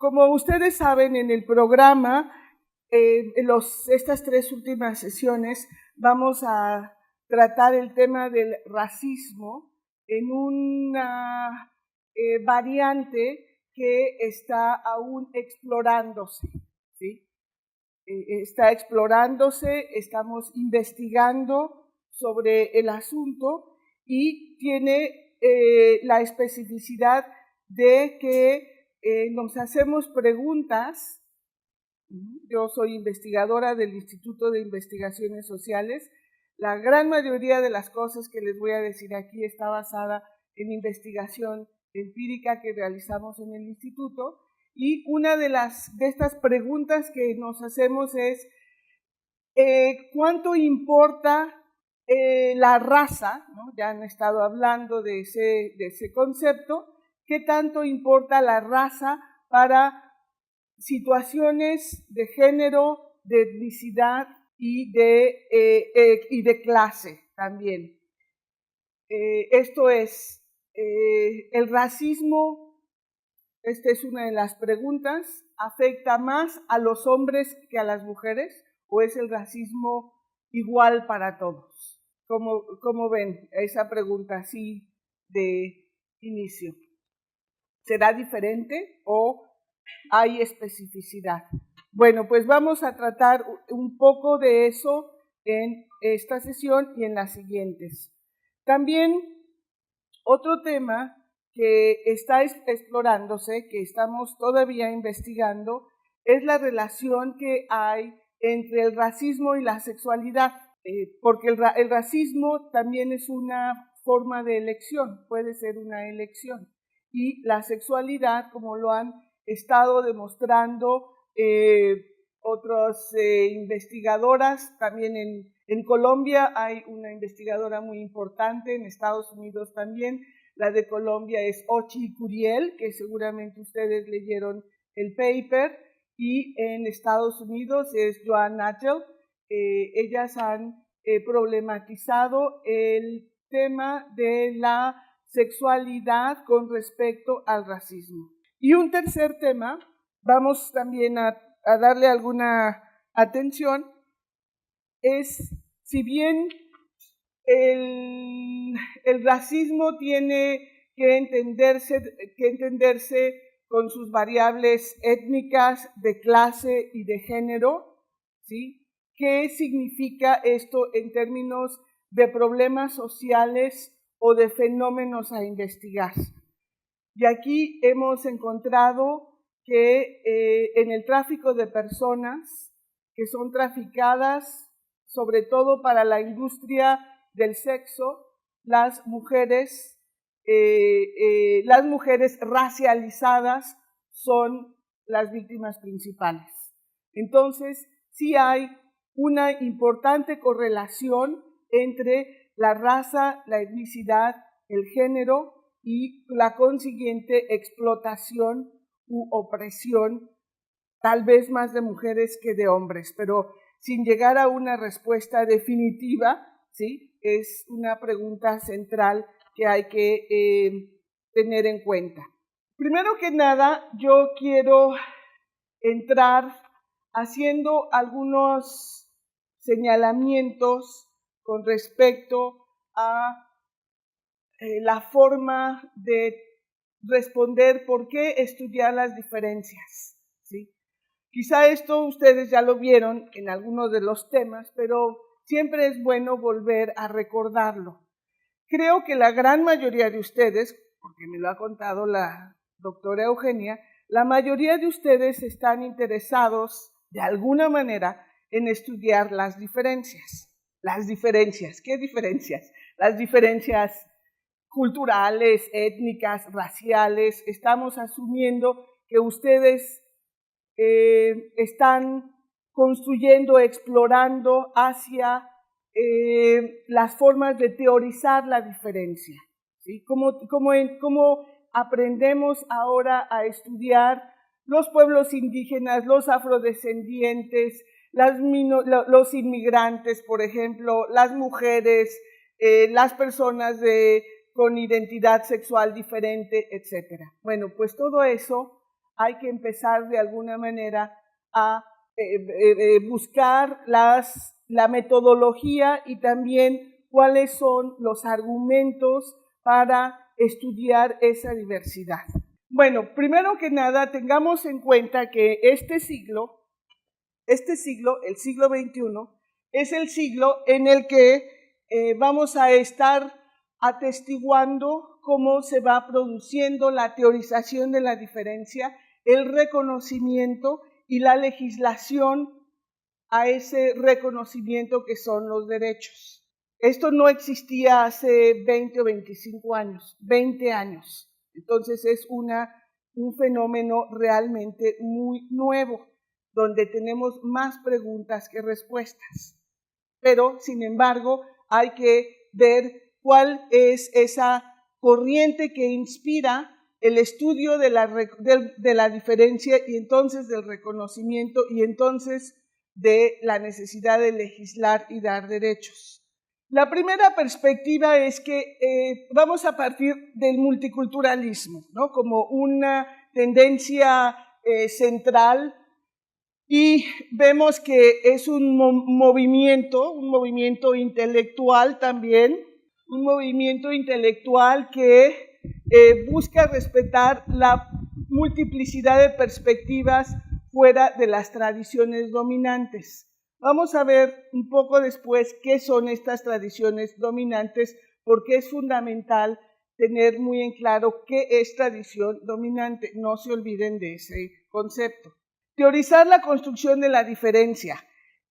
Como ustedes saben, en el programa, estas 3 últimas sesiones, vamos a tratar el tema del racismo en una variante que está aún explorándose, ¿sí? Está explorándose, estamos investigando sobre el asunto y tiene la especificidad de que nos hacemos preguntas. Yo soy investigadora del Instituto de Investigaciones Sociales. La gran mayoría de las cosas que les voy a decir aquí está basada en investigación empírica que realizamos en el instituto, y una de estas preguntas que nos hacemos es ¿cuánto importa la raza? ¿No? Ya han estado hablando de ese concepto. ¿Qué tanto importa la raza para situaciones de género, de etnicidad y de clase también? Esto es, el racismo, esta es una de las preguntas, ¿afecta más a los hombres que a las mujeres o es el racismo igual para todos? ¿Cómo ven esa pregunta así de inicio? ¿Será diferente o hay especificidad? Bueno, pues vamos a tratar un poco de eso en esta sesión y en las siguientes. También otro tema que está explorándose, que estamos todavía investigando, es la relación que hay entre el racismo y la sexualidad, porque el racismo también es una forma de elección, puede ser una elección, y la sexualidad, como lo han estado demostrando otras investigadoras, también en Colombia hay una investigadora muy importante, en Estados Unidos también. La de Colombia es Ochi Curiel, que seguramente ustedes leyeron el paper, y en Estados Unidos es Joan Nachel. Ellas han problematizado el tema de la sexualidad con respecto al racismo. Y un tercer tema, vamos también a darle alguna atención, es, si bien el racismo tiene que entenderse con sus variables étnicas, de clase y de género, ¿sí? ¿Qué significa esto en términos de problemas sociales o de fenómenos a investigar? Y aquí hemos encontrado que en el tráfico de personas que son traficadas, sobre todo para la industria del sexo, las mujeres racializadas son las víctimas principales. Entonces, sí hay una importante correlación entre la raza, la etnicidad, el género y la consiguiente explotación u opresión, tal vez más de mujeres que de hombres, pero sin llegar a una respuesta definitiva, ¿sí? Es una pregunta central que hay que tener en cuenta. Primero que nada, yo quiero entrar haciendo algunos señalamientos con respecto a la forma de responder por qué estudiar las diferencias, ¿sí? Quizá esto ustedes ya lo vieron en algunos de los temas, pero siempre es bueno volver a recordarlo. Creo que la gran mayoría de ustedes, porque me lo ha contado la doctora Eugenia, la mayoría de ustedes están interesados de alguna manera en estudiar las diferencias. Las diferencias, ¿qué diferencias? Las diferencias culturales, étnicas, raciales. Estamos asumiendo que ustedes están construyendo, explorando hacia las formas de teorizar la diferencia, ¿sí? ¿Cómo aprendemos ahora a estudiar los pueblos indígenas, los afrodescendientes, los inmigrantes, por ejemplo, las mujeres, las personas con identidad sexual diferente, etcétera? Bueno, pues todo eso hay que empezar de alguna manera a buscar la metodología y también cuáles son los argumentos para estudiar esa diversidad. Bueno, primero que nada, tengamos en cuenta que este siglo, el siglo XXI, es el siglo en el que vamos a estar atestiguando cómo se va produciendo la teorización de la diferencia, el reconocimiento y la legislación a ese reconocimiento que son los derechos. Esto no existía hace 20 o 25 años, 20 años. Entonces es un fenómeno realmente muy nuevo, donde tenemos más preguntas que respuestas. Pero, sin embargo, hay que ver cuál es esa corriente que inspira el estudio de la diferencia y entonces del reconocimiento y entonces de la necesidad de legislar y dar derechos. La primera perspectiva es que vamos a partir del multiculturalismo, ¿no? Como una tendencia central, y vemos que es un movimiento intelectual también, un movimiento intelectual que busca respetar la multiplicidad de perspectivas fuera de las tradiciones dominantes. Vamos a ver un poco después qué son estas tradiciones dominantes, porque es fundamental tener muy en claro qué es tradición dominante. No se olviden de ese concepto. Teorizar la construcción de la diferencia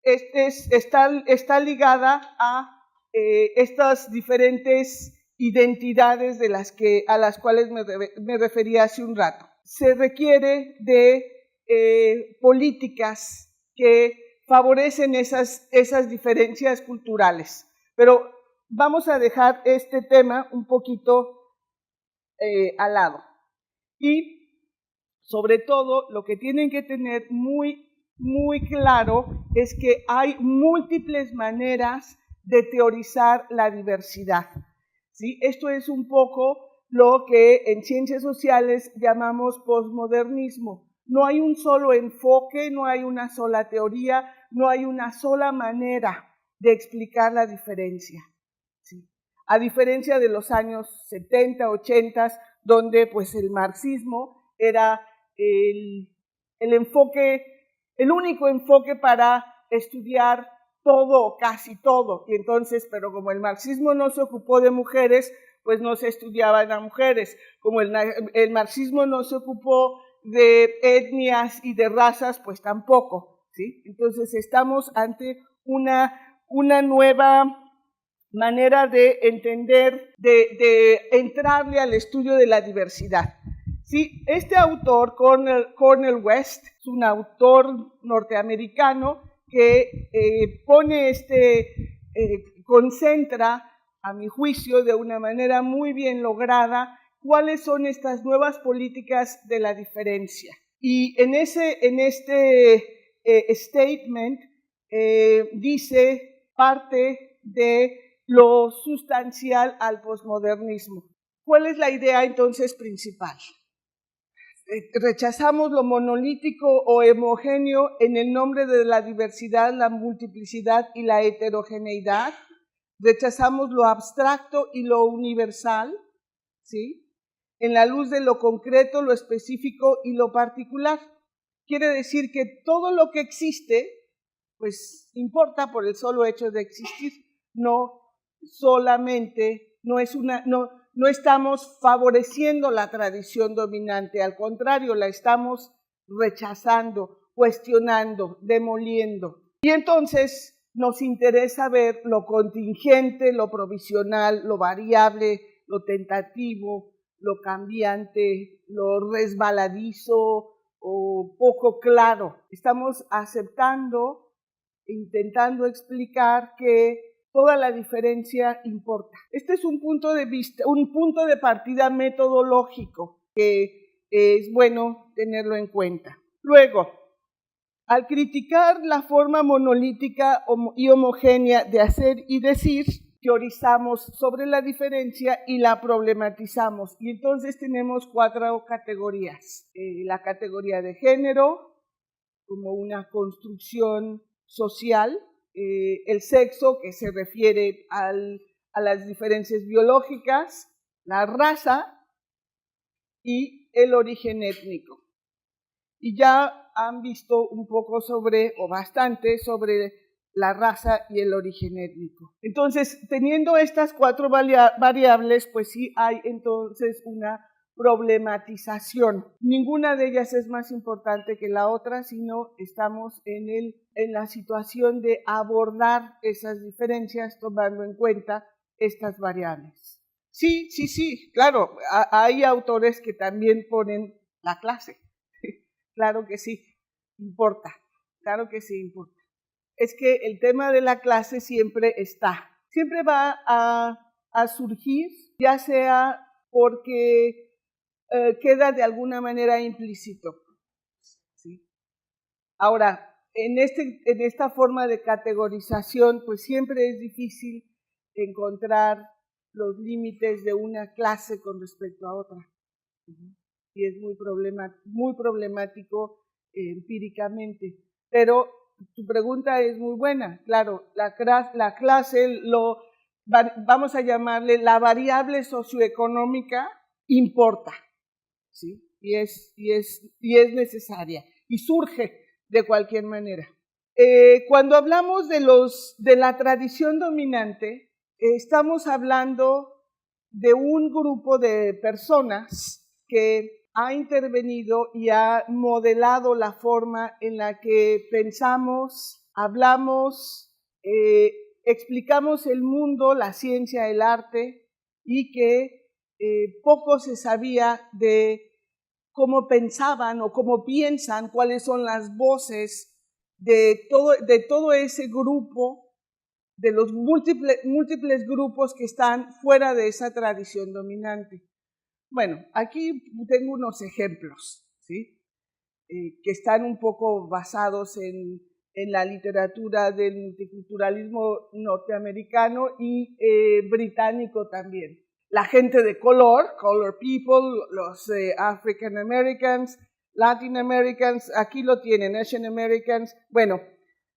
está ligada a estas diferentes identidades a las cuales me refería hace un rato. Se requiere de políticas que favorecen esas diferencias culturales. Pero vamos a dejar este tema un poquito al lado. Y sobre todo, lo que tienen que tener muy claro es que hay múltiples maneras de teorizar la diversidad, ¿sí? Esto es un poco lo que en ciencias sociales llamamos posmodernismo. No hay un solo enfoque, no hay una sola teoría, no hay una sola manera de explicar la diferencia, ¿sí? A diferencia de los años 70, 80, donde pues el marxismo era el único enfoque para estudiar todo o casi todo. Y entonces, pero como el marxismo no se ocupó de mujeres, pues no se estudiaban a mujeres. Como el marxismo no se ocupó de etnias y de razas, pues tampoco, ¿sí? Entonces estamos ante una nueva manera de entender, de entrarle al estudio de la diversidad. Sí, este autor, Cornel West, es un autor norteamericano que concentra, a mi juicio, de una manera muy bien lograda, cuáles son estas nuevas políticas de la diferencia. Y en este statement dice parte de lo sustancial al posmodernismo. ¿Cuál es la idea entonces principal? Rechazamos lo monolítico o homogéneo en el nombre de la diversidad, la multiplicidad y la heterogeneidad. Rechazamos lo abstracto y lo universal, ¿sí? En la luz de lo concreto, lo específico y lo particular. Quiere decir que todo lo que existe, pues importa por el solo hecho de existir. No solamente, no estamos favoreciendo la tradición dominante, al contrario, la estamos rechazando, cuestionando, demoliendo. Y entonces nos interesa ver lo contingente, lo provisional, lo variable, lo tentativo, lo cambiante, lo resbaladizo o poco claro. Estamos aceptando, intentando explicar que toda la diferencia importa. Este es un punto de partida metodológico que es bueno tenerlo en cuenta. Luego, al criticar la forma monolítica y homogénea de hacer y decir, teorizamos sobre la diferencia y la problematizamos. Y entonces tenemos 4 categorías. La categoría de género, como una construcción social, el sexo, que se refiere a las diferencias biológicas, la raza y el origen étnico. Y ya han visto un poco sobre, o bastante, sobre la raza y el origen étnico. Entonces, teniendo estas 4 variables, pues sí hay entonces una problematización. Ninguna de ellas es más importante que la otra, sino estamos en la situación de abordar esas diferencias tomando en cuenta estas variables. Sí, claro, hay autores que también ponen la clase. Claro que sí, importa, claro que sí importa. Es que el tema de la clase siempre está, siempre va a surgir, ya sea porque queda de alguna manera implícito. ¿Sí? Ahora, en esta forma de categorización, pues siempre es difícil encontrar los límites de una clase con respecto a otra. Y es muy problemático empíricamente. Pero tu pregunta es muy buena. Claro, la clase, vamos a llamarle la variable socioeconómica, importa, ¿sí? Y es necesaria y surge de cualquier manera. Cuando hablamos de la tradición dominante, estamos hablando de un grupo de personas que ha intervenido y ha modelado la forma en la que pensamos, hablamos, explicamos el mundo, la ciencia, el arte, y que poco se sabía de cómo pensaban o cómo piensan, cuáles son las voces de todo ese grupo, de los múltiples grupos que están fuera de esa tradición dominante. Bueno, aquí tengo unos ejemplos, ¿sí? Que están un poco basados en la literatura del multiculturalismo norteamericano y británico también. La gente de color, color people, los African Americans, Latin Americans, aquí lo tienen, Asian Americans. Bueno,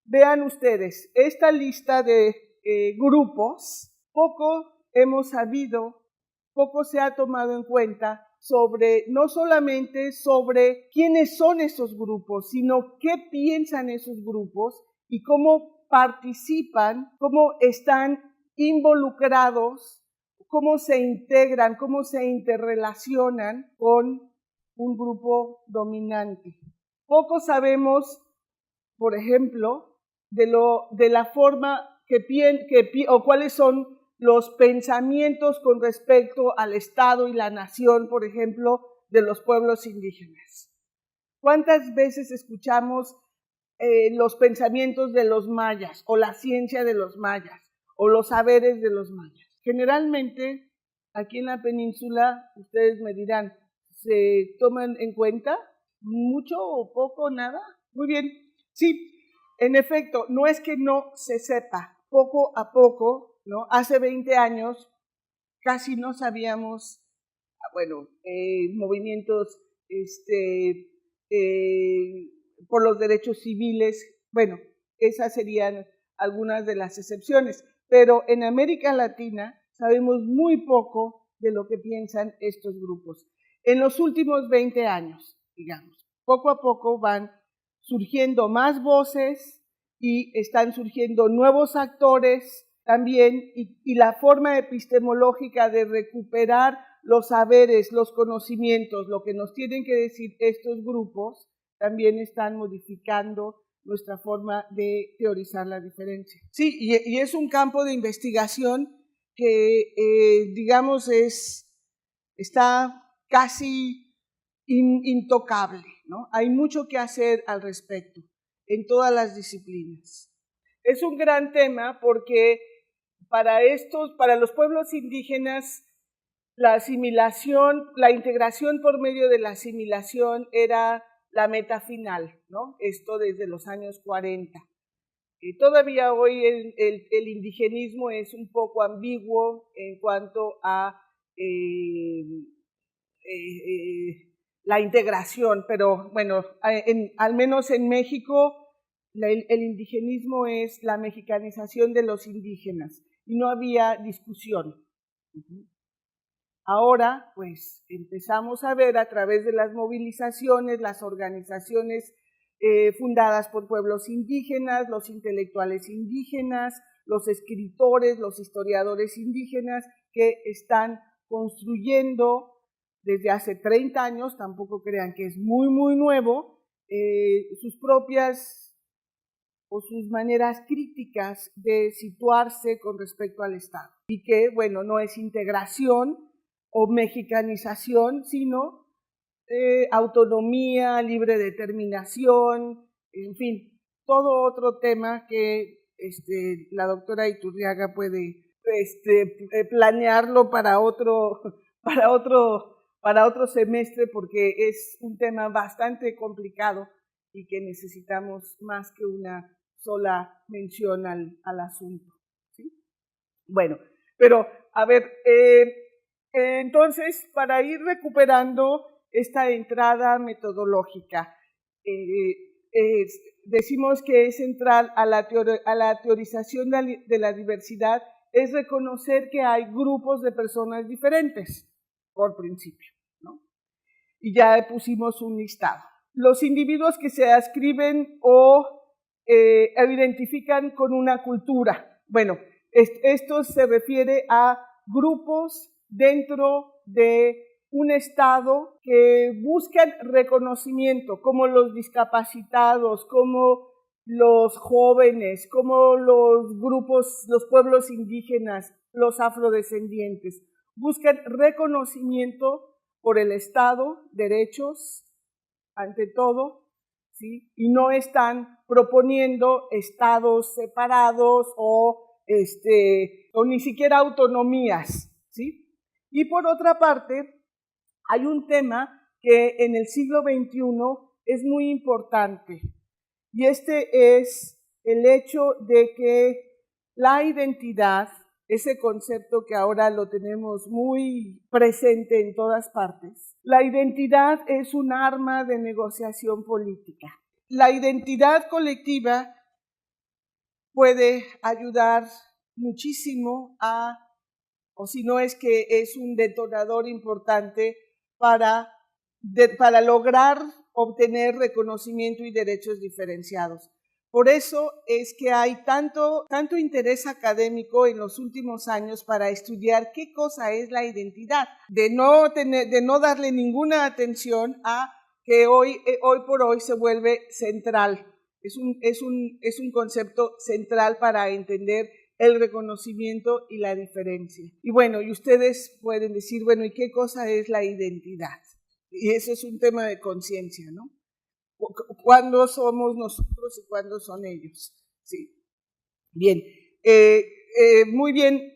vean ustedes, esta lista de grupos, poco hemos sabido, poco se ha tomado en cuenta no solamente sobre quiénes son esos grupos, sino qué piensan esos grupos y cómo participan, cómo están involucrados, cómo se integran, cómo se interrelacionan con un grupo dominante. Poco sabemos, por ejemplo, de la forma o cuáles son los pensamientos con respecto al Estado y la nación, por ejemplo, de los pueblos indígenas. ¿Cuántas veces escuchamos los pensamientos de los mayas o la ciencia de los mayas o los saberes de los mayas? Generalmente, aquí en la península, ustedes me dirán, ¿se toman en cuenta? ¿Mucho o poco, nada? Muy bien, sí, en efecto, no es que no se sepa, poco a poco, ¿no? Hace 20 años casi no sabíamos, bueno, movimientos por los derechos civiles, bueno, esas serían algunas de las excepciones, pero en América Latina sabemos muy poco de lo que piensan estos grupos. En los últimos 20 años, digamos, poco a poco van surgiendo más voces y están surgiendo nuevos actores también, y la forma epistemológica de recuperar los saberes, los conocimientos, lo que nos tienen que decir estos grupos, también están modificando nuestra forma de teorizar la diferencia. Sí, y es un campo de investigación que, digamos, está casi intocable, ¿no? Hay mucho que hacer al respecto en todas las disciplinas. Es un gran tema porque para los pueblos indígenas, la asimilación, la integración por medio de la asimilación era la meta final, ¿no? Esto desde los años 40. Todavía hoy el indigenismo es un poco ambiguo en cuanto a la integración, pero bueno, al menos en México el indigenismo es la mexicanización de los indígenas y no había discusión. Ahora, pues, empezamos a ver a través de las movilizaciones, las organizaciones fundadas por pueblos indígenas, los intelectuales indígenas, los escritores, los historiadores indígenas, que están construyendo desde hace 30 años, tampoco crean que es muy, muy nuevo, sus propias o sus maneras críticas de situarse con respecto al Estado. Y que, bueno, no es integración o mexicanización, sino autonomía, libre determinación, en fin, todo otro tema que la doctora Iturriaga puede planearlo para otro semestre, porque es un tema bastante complicado y que necesitamos más que una sola mención al asunto, ¿sí? Bueno, pero a ver, entonces, para ir recuperando esta entrada metodológica, decimos que es central a la teorización de la diversidad, es reconocer que hay grupos de personas diferentes, por principio, ¿no? Y ya pusimos un listado. Los individuos que se adscriben o identifican con una cultura. Bueno, esto se refiere a grupos dentro de un Estado que buscan reconocimiento, como los discapacitados, como los jóvenes, como los grupos, los pueblos indígenas, los afrodescendientes. Buscan reconocimiento por el Estado, derechos, ante todo, ¿sí? Y no están proponiendo estados separados o ni siquiera autonomías, ¿sí? Y por otra parte, hay un tema que en el siglo XXI es muy importante, y este es el hecho de que la identidad, ese concepto que ahora lo tenemos muy presente en todas partes, la identidad es un arma de negociación política. La identidad colectiva puede ayudar muchísimo o si no es que es un detonador importante para lograr obtener reconocimiento y derechos diferenciados. Por eso es que hay tanto interés académico en los últimos años para estudiar qué cosa es la identidad, de no darle ninguna atención a que hoy por hoy se vuelve central. Es un concepto central para entender el reconocimiento y la diferencia. Y bueno, y ustedes pueden decir, bueno, ¿y qué cosa es la identidad? Y eso es un tema de conciencia, ¿no? ¿Cuándo somos nosotros y cuándo son ellos? Sí. Bien, muy bien,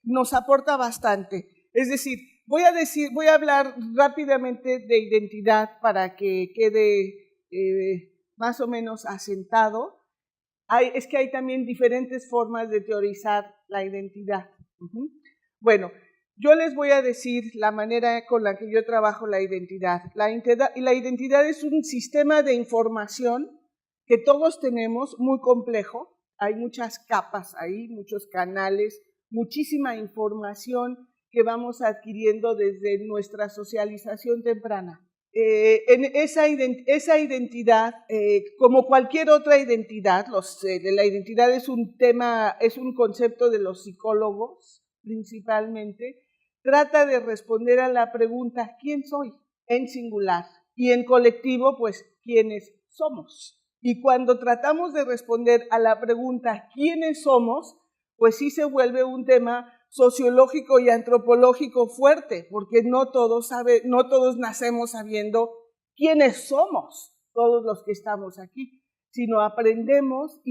nos aporta bastante. Es decir, voy a hablar rápidamente de identidad para que quede más o menos asentado. Es que hay también diferentes formas de teorizar la identidad. Bueno, yo les voy a decir la manera con la que yo trabajo la identidad. La identidad es un sistema de información que todos tenemos, muy complejo. Hay muchas capas ahí, muchos canales, muchísima información que vamos adquiriendo desde nuestra socialización temprana. En esa identidad, como cualquier otra identidad, la identidad es un concepto de los psicólogos principalmente, trata de responder a la pregunta ¿quién soy? En singular, y en colectivo, pues ¿quiénes somos? Y cuando tratamos de responder a la pregunta ¿quiénes somos? Pues sí se vuelve un tema sociológico y antropológico fuerte, porque no todos nacemos sabiendo quiénes somos, todos los que estamos aquí, sino aprendemos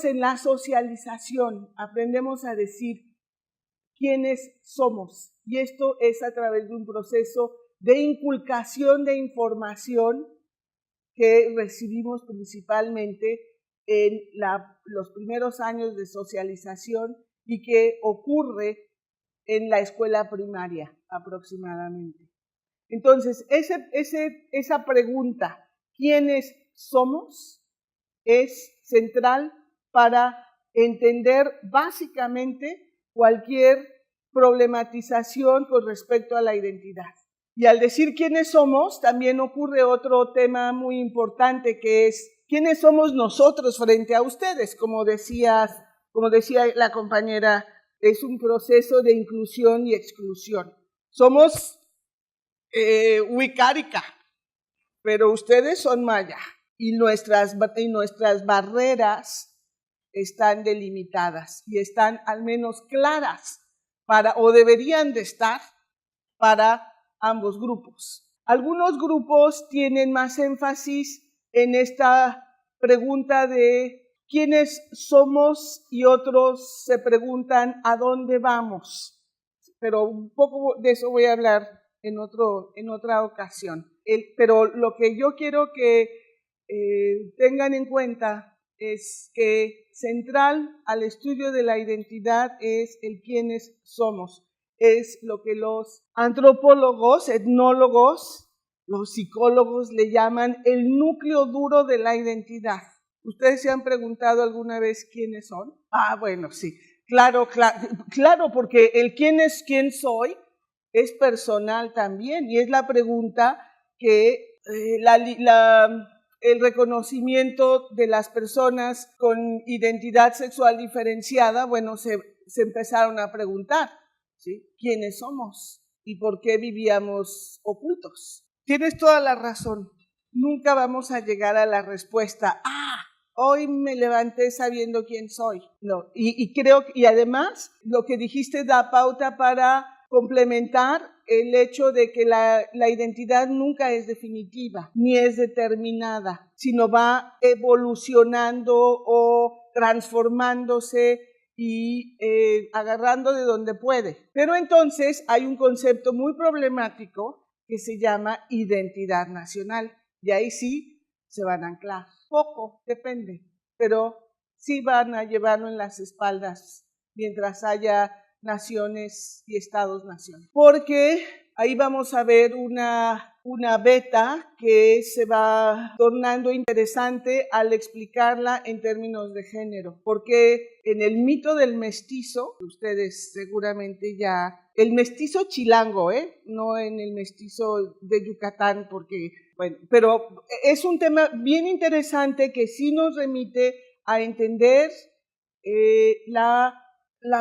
en la socialización, aprendemos a decir quiénes somos. Y esto es a través de un proceso de inculcación de información que recibimos principalmente en los primeros años de socialización y que ocurre en la escuela primaria aproximadamente. Entonces, esa pregunta, ¿quiénes somos?, es central para entender básicamente cualquier problematización con respecto a la identidad. Y al decir quiénes somos, también ocurre otro tema muy importante, que es quiénes somos nosotros frente a ustedes. Como decía la compañera, es un proceso de inclusión y exclusión. Somos Wicárica, pero ustedes son maya y nuestras barreras están delimitadas y están al menos claras o deberían de estar para ambos grupos. Algunos grupos tienen más énfasis en esta pregunta de quiénes somos y otros se preguntan a dónde vamos. Pero un poco de eso voy a hablar en otra ocasión. Pero lo que yo quiero que tengan en cuenta es que central al estudio de la identidad es el quiénes somos. Es lo que los antropólogos, etnólogos, los psicólogos le llaman el núcleo duro de la identidad. ¿Ustedes se han preguntado alguna vez quiénes son? Bueno, sí. Claro, porque el quién soy es personal también, y es la pregunta que el reconocimiento de las personas con identidad sexual diferenciada, bueno, se empezaron a preguntar, ¿sí? ¿Quiénes somos? ¿Y por qué vivíamos ocultos? Tienes toda la razón. Nunca vamos a llegar a la respuesta, hoy me levanté sabiendo quién soy. No, y además lo que dijiste da pauta para complementar el hecho de que la identidad nunca es definitiva, ni es determinada, sino va evolucionando o transformándose y agarrando de donde puede. Pero entonces hay un concepto muy problemático que se llama identidad nacional, y ahí sí se van a anclar. Poco, depende, pero sí van a llevarlo en las espaldas mientras haya naciones y estados-nación. Porque ahí vamos a ver una beta que se va tornando interesante al explicarla en términos de género. Porque en el mito del mestizo, ustedes seguramente ya, el mestizo chilango, no en el mestizo de Yucatán, porque, bueno, pero es un tema bien interesante que sí nos remite a entender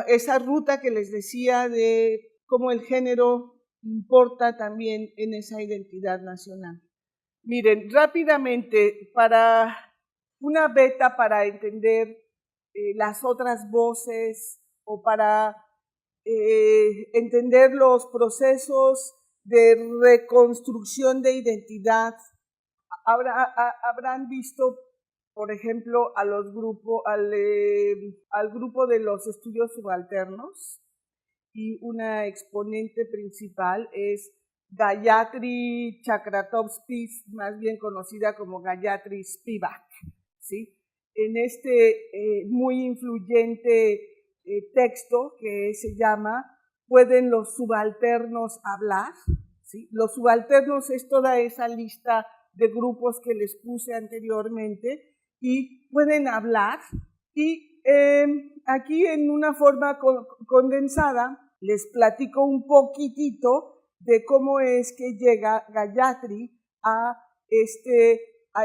esa ruta que les decía de cómo el género importa también en esa identidad nacional. Miren, rápidamente, para una beta para entender las otras voces o para entender los procesos de reconstrucción de identidad, habrán visto, por ejemplo, al grupo de los estudios subalternos, y una exponente principal es Gayatri Chakratovsky, más bien conocida como Gayatri Spivak, ¿sí? En este muy influyente texto que se llama ¿Pueden los subalternos hablar? ¿Sí? Los subalternos es toda esa lista de grupos que les puse anteriormente, y pueden hablar, y aquí en una forma condensada les platico un poquitito de cómo es que llega Gayatri a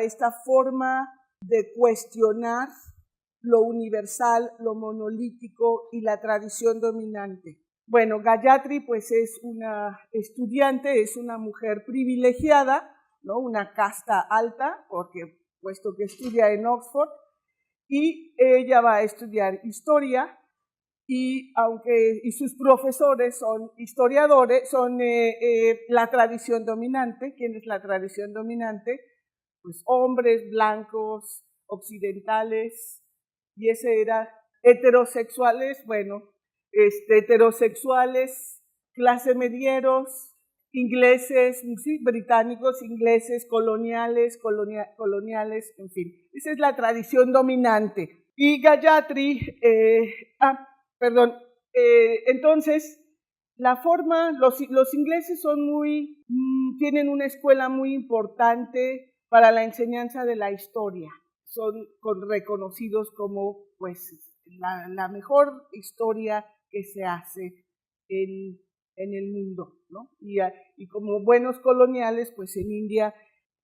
esta forma de cuestionar lo universal, lo monolítico y la tradición dominante. Bueno, Gayatri pues es una estudiante, es una mujer privilegiada, ¿no? Una casta alta, puesto que estudia en Oxford, y ella va a estudiar historia, y sus profesores son historiadores, son la tradición dominante. ¿Quién es la tradición dominante? Pues hombres blancos, occidentales, y ese era heterosexuales, heterosexuales, clase medieros, ingleses, sí, británicos, ingleses, coloniales, en fin. Esa es la tradición dominante. Y Gayatri, entonces, la forma, los ingleses son tienen una escuela muy importante para la enseñanza de la historia. Son reconocidos como, pues, la mejor historia que se hace en el mundo, ¿no? Y como buenos coloniales, pues en India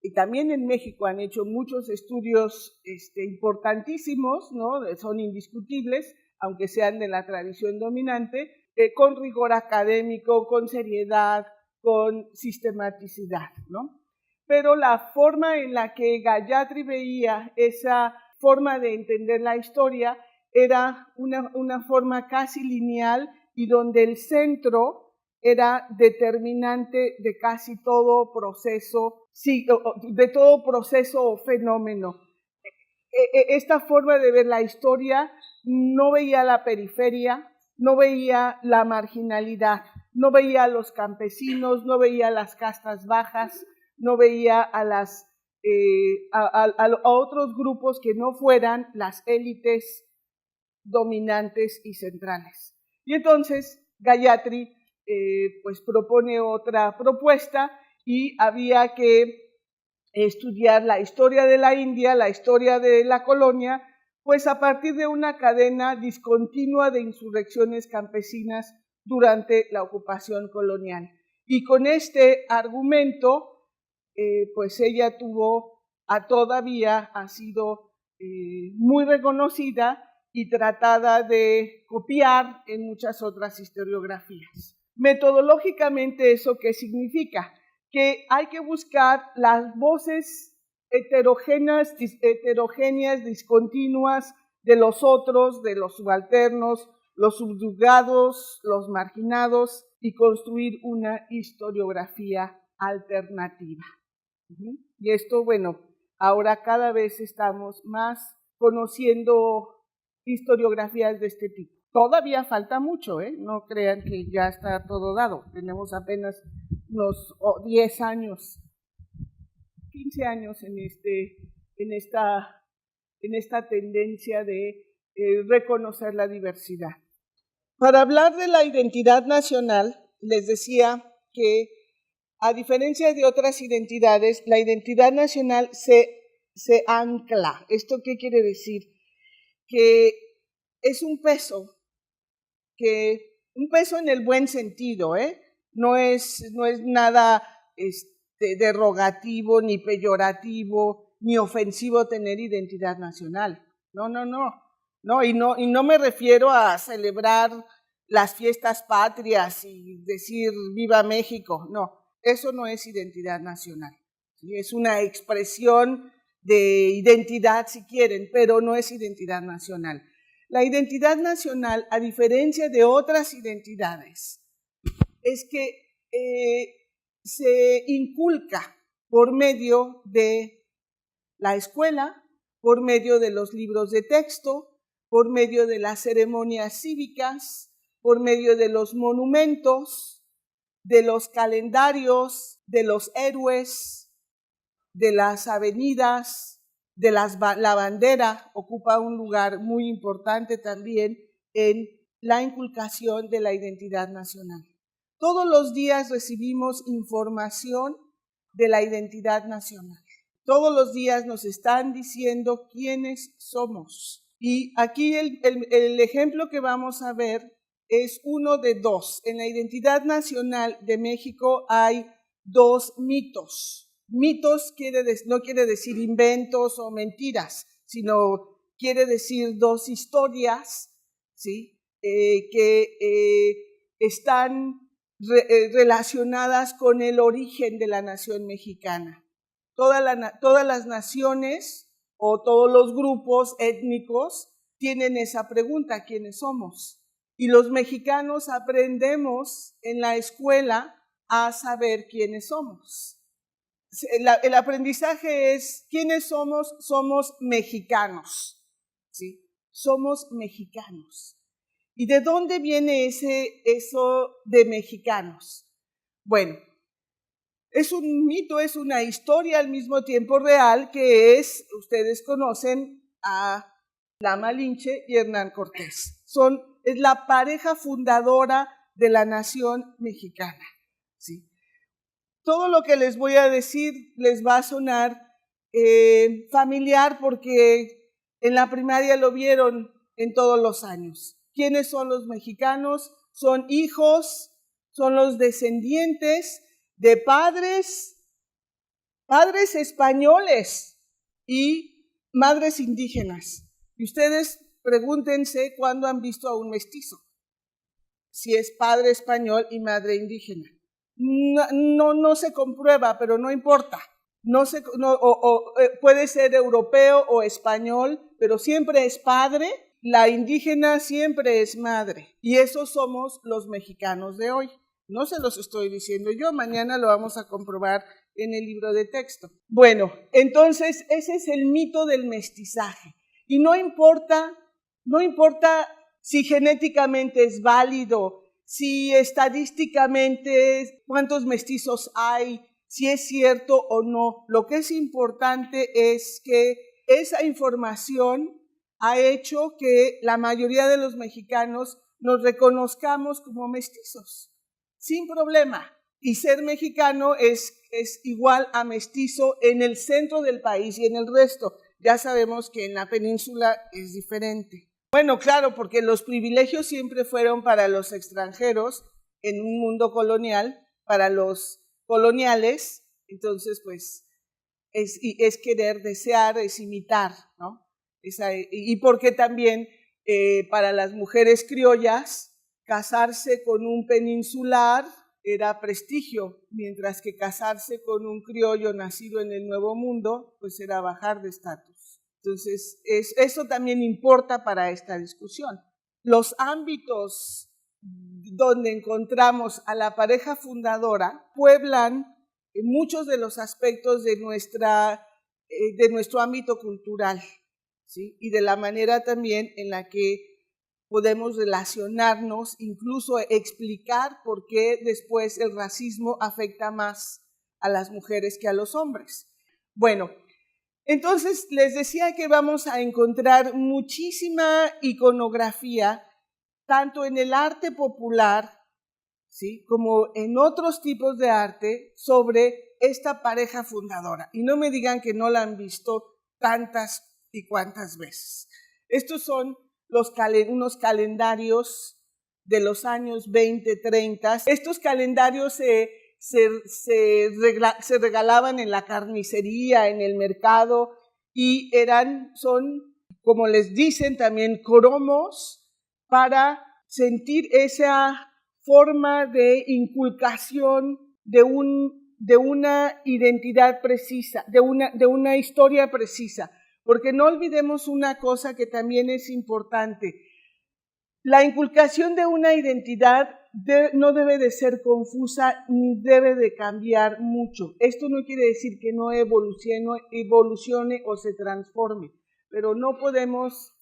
y también en México han hecho muchos estudios importantísimos, ¿no? Son indiscutibles, aunque sean de la tradición dominante, con rigor académico, con seriedad, con sistematicidad, ¿no? Pero la forma en la que Gayatri veía esa forma de entender la historia era una forma casi lineal y donde el centro era determinante de casi todo proceso, de todo proceso o fenómeno. Esta forma de ver la historia no veía la periferia, no veía la marginalidad, no veía a los campesinos, no veía a las castas bajas, no veía a otros grupos que no fueran las élites dominantes y centrales. Y entonces Gayatri pues propone otra propuesta y había que estudiar la historia de la India, la historia de la colonia, pues a partir de una cadena discontinua de insurrecciones campesinas durante la ocupación colonial. Y con este argumento, pues ella todavía ha sido muy reconocida y tratada de copiar en muchas otras historiografías. Metodológicamente, ¿eso qué significa? Que hay que buscar las voces heterogéneas, discontinuas de los otros, de los subalternos, los subyugados, los marginados, y construir una historiografía alternativa. Y esto, bueno, ahora cada vez estamos más conociendo historiografías de este tipo. Todavía falta mucho, no crean que ya está todo dado. Tenemos apenas unos 10 años, 15 años en esta tendencia de reconocer la diversidad. Para hablar de la identidad nacional, les decía que a diferencia de otras identidades, la identidad nacional se ancla. ¿Esto qué quiere decir? Que es un peso en el buen sentido, no es nada derogativo, ni peyorativo, ni ofensivo tener identidad nacional. No, y no me refiero a celebrar las fiestas patrias y decir ¡Viva México! No, eso no es identidad nacional. ¿Sí? Es una expresión de identidad, si quieren, pero no es identidad nacional. La identidad nacional, a diferencia de otras identidades, es que se inculca por medio de la escuela, por medio de los libros de texto, por medio de las ceremonias cívicas, por medio de los monumentos, de los calendarios, de los héroes, de las avenidas, de la bandera ocupa un lugar muy importante también en la inculcación de la identidad nacional. Todos los días recibimos información de la identidad nacional. Todos los días nos están diciendo quiénes somos. Y aquí el ejemplo que vamos a ver es uno de dos. En la identidad nacional de México hay dos mitos. Mitos no quiere decir inventos o mentiras, sino quiere decir dos historias, ¿sí? Que están relacionadas con el origen de la nación mexicana. Todas las naciones o todos los grupos étnicos tienen esa pregunta, ¿quiénes somos? Y los mexicanos aprendemos en la escuela a saber quiénes somos. El aprendizaje es, ¿quiénes somos? Somos mexicanos, ¿sí? Somos mexicanos. ¿Y de dónde viene eso de mexicanos? Bueno, Es un mito, es una historia al mismo tiempo real que es, ustedes conocen a la Malinche y Hernán Cortés. Es la pareja fundadora de la nación mexicana. ¿Sí? Todo lo que les voy a decir les va a sonar familiar porque en la primaria lo vieron en todos los años. ¿Quiénes son los mexicanos? Son hijos, son los descendientes de padres españoles y madres indígenas. Y ustedes pregúntense cuándo han visto a un mestizo, si es padre español y madre indígena. No se comprueba, pero no importa. Puede ser europeo o español, pero siempre es padre. La indígena siempre es madre. Y esos somos los mexicanos de hoy. No se los estoy diciendo yo, mañana lo vamos a comprobar en el libro de texto. Bueno, entonces ese es el mito del mestizaje. Y no importa si genéticamente es válido, si estadísticamente cuántos mestizos hay, si es cierto o no. Lo que es importante es que esa información ha hecho que la mayoría de los mexicanos nos reconozcamos como mestizos, sin problema. Y ser mexicano es igual a mestizo en el centro del país y en el resto. Ya sabemos que en la península es diferente. Bueno, claro, porque los privilegios siempre fueron para los extranjeros en un mundo colonial, para los coloniales, entonces pues es querer, desear, es imitar, ¿no? Y porque también para las mujeres criollas casarse con un peninsular era prestigio, mientras que casarse con un criollo nacido en el Nuevo Mundo pues era bajar de estatus. Entonces, eso también importa para esta discusión. Los ámbitos donde encontramos a la pareja fundadora pueblan muchos de los aspectos de nuestro ámbito cultural, ¿sí? Y de la manera también en la que podemos relacionarnos, incluso explicar por qué después el racismo afecta más a las mujeres que a los hombres. Bueno, entonces les decía que vamos a encontrar muchísima iconografía, tanto en el arte popular, ¿sí?, como en otros tipos de arte, sobre esta pareja fundadora. Y no me digan que no la han visto tantas y cuantas veces. Estos son unos calendarios de los años 20, 30. Estos calendarios se regalaban en la carnicería, en el mercado, y son, como les dicen también, cromos para sentir esa forma de inculcación de una identidad precisa, de una historia precisa. Porque no olvidemos una cosa que también es importante. La inculcación de una identidad no debe de ser confusa ni debe de cambiar mucho. Esto no quiere decir que no evolucione o se transforme, pero no podemos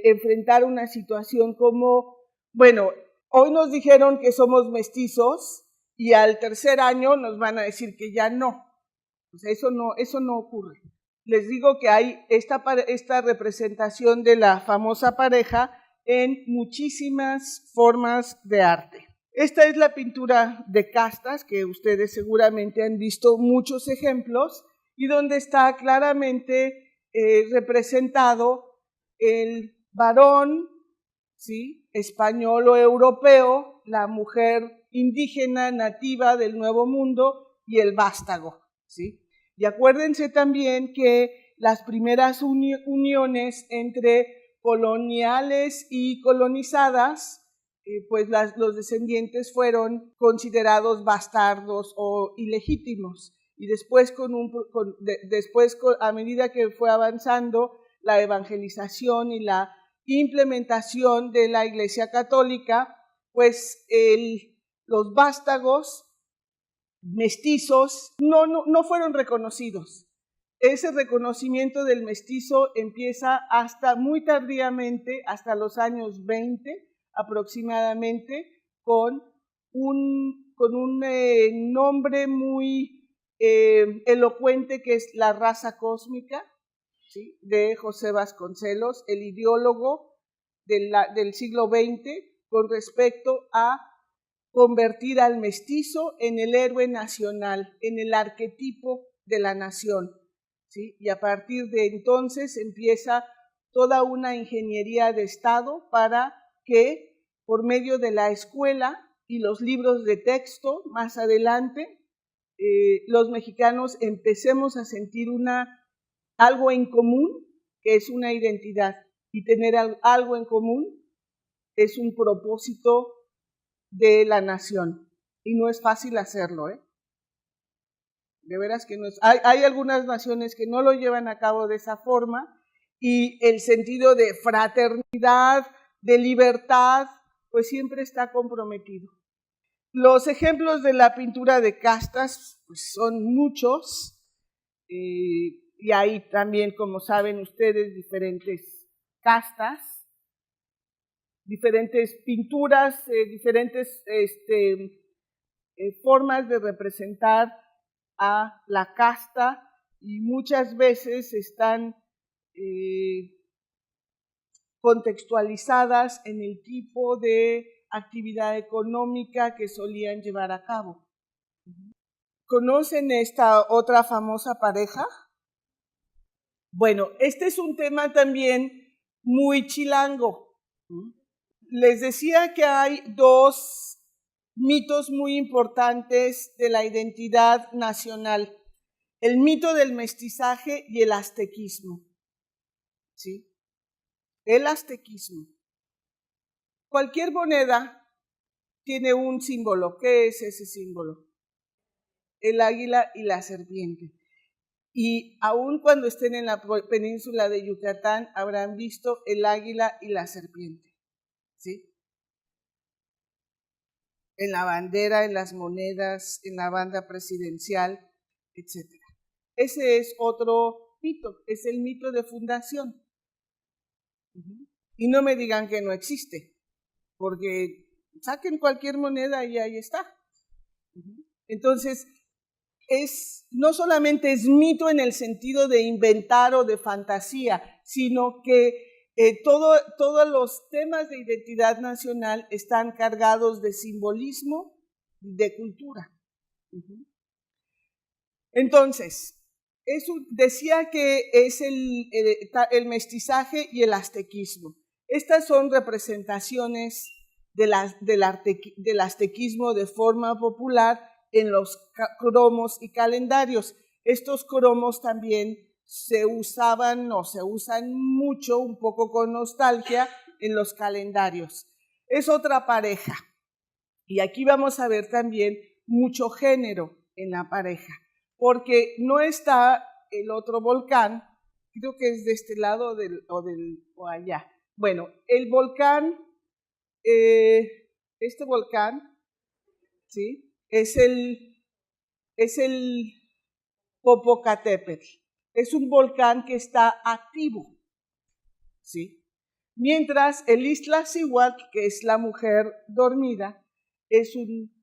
enfrentar una situación como, bueno, hoy nos dijeron que somos mestizos y al tercer año nos van a decir que ya no. O sea, eso no ocurre. Les digo que hay esta representación de la famosa pareja en muchísimas formas de arte. Esta es la pintura de castas, que ustedes seguramente han visto muchos ejemplos, y donde está claramente representado el varón, ¿sí?, español o europeo, la mujer indígena nativa del Nuevo Mundo y el vástago, ¿sí? Y acuérdense también que las primeras uniones entre coloniales y colonizadas, pues los descendientes fueron considerados bastardos o ilegítimos. Y después, a medida que fue avanzando la evangelización y la implementación de la Iglesia Católica, pues los vástagos mestizos no fueron reconocidos. Ese reconocimiento del mestizo empieza hasta muy tardíamente, hasta los años 20 aproximadamente, con un nombre muy elocuente, que es La raza cósmica, ¿sí?, de José Vasconcelos, el ideólogo del siglo XX, con respecto a convertir al mestizo en el héroe nacional, en el arquetipo de la nación, ¿sí? Y a partir de entonces empieza toda una ingeniería de Estado para que, por medio de la escuela y los libros de texto, más adelante, los mexicanos empecemos a sentir algo en común, que es una identidad, y tener algo en común es un propósito de la nación, y no es fácil hacerlo, ¿eh? De veras que no es. Hay algunas naciones que no lo llevan a cabo de esa forma, y el sentido de fraternidad, de libertad, pues siempre está comprometido. Los ejemplos de la pintura de castas pues son muchos, y hay también, como saben ustedes, diferentes castas, diferentes pinturas, diferentes formas de representar a la casta, y muchas veces están contextualizadas en el tipo de actividad económica que solían llevar a cabo. ¿Conocen esta otra famosa pareja? Bueno, este es un tema también muy chilango. Les decía que hay dos mitos muy importantes de la identidad nacional: el mito del mestizaje y el aztequismo. ¿Sí? El aztequismo. Cualquier moneda tiene un símbolo. ¿Qué es ese símbolo? El águila y la serpiente. Y aun cuando estén en la península de Yucatán, habrán visto el águila y la serpiente, ¿sí? En la bandera, en las monedas, en la banda presidencial, etc. Ese es otro mito, es el mito de fundación. Y no me digan que no existe, porque saquen cualquier moneda y ahí está. Entonces, no solamente es mito en el sentido de inventar o de fantasía, sino que todos los temas de identidad nacional están cargados de simbolismo, de cultura. Entonces, decía que es el mestizaje y el aztequismo. Estas son representaciones del aztequismo de forma popular en los cromos y calendarios. Estos cromos también se usaban o se usan mucho, un poco con nostalgia, en los calendarios. Es otra pareja. Y aquí vamos a ver también mucho género en la pareja, porque no está el otro volcán, creo que es de este lado o allá. Bueno, el volcán, este volcán, ¿sí?, es el Popocatépetl. Es un volcán que está activo, ¿sí? Mientras el Iztaccíhuatl, que es la mujer dormida, es un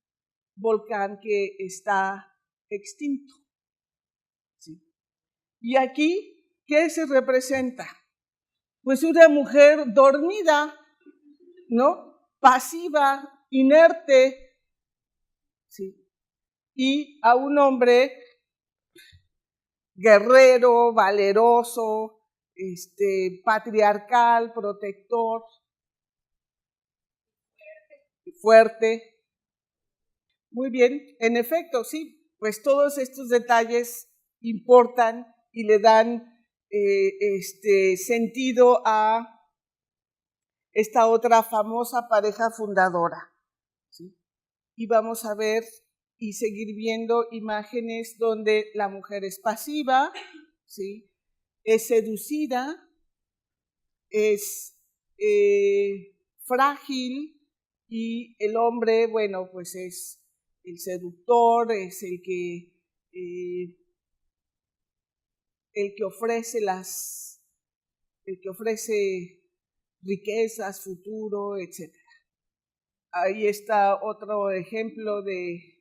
volcán que está extinto, ¿sí? Y aquí, ¿qué se representa? Pues una mujer dormida, ¿no? Pasiva, inerte, ¿sí? Y a un hombre guerrero, valeroso, patriarcal, protector, fuerte. Muy bien, en efecto, sí, pues todos estos detalles importan y le dan sentido a esta otra famosa pareja fundadora, ¿sí? Y vamos a ver y seguir viendo imágenes donde la mujer es pasiva, ¿sí?, es seducida, es frágil, y el hombre, bueno, pues es el seductor, es el que ofrece riquezas, futuro, etc. ahí está otro ejemplo de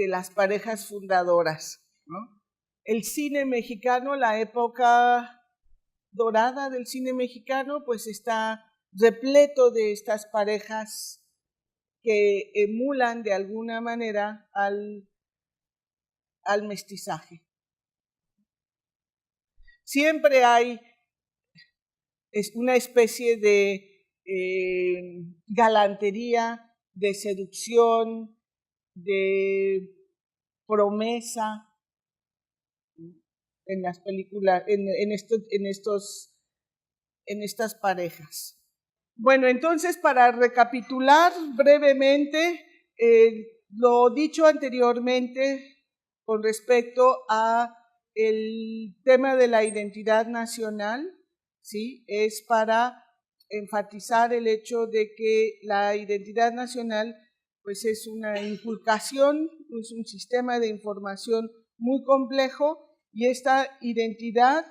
las parejas fundadoras, ¿no? El cine mexicano, la época dorada del cine mexicano, pues está repleto de estas parejas que emulan de alguna manera al mestizaje. Siempre hay una especie de galantería, de seducción, de promesa en las películas, en estas parejas. Bueno, entonces, para recapitular brevemente lo dicho anteriormente con respecto a el tema de la identidad nacional, ¿sí? Es para enfatizar el hecho de que la identidad nacional pues es una inculcación, es un sistema de información muy complejo, y esta identidad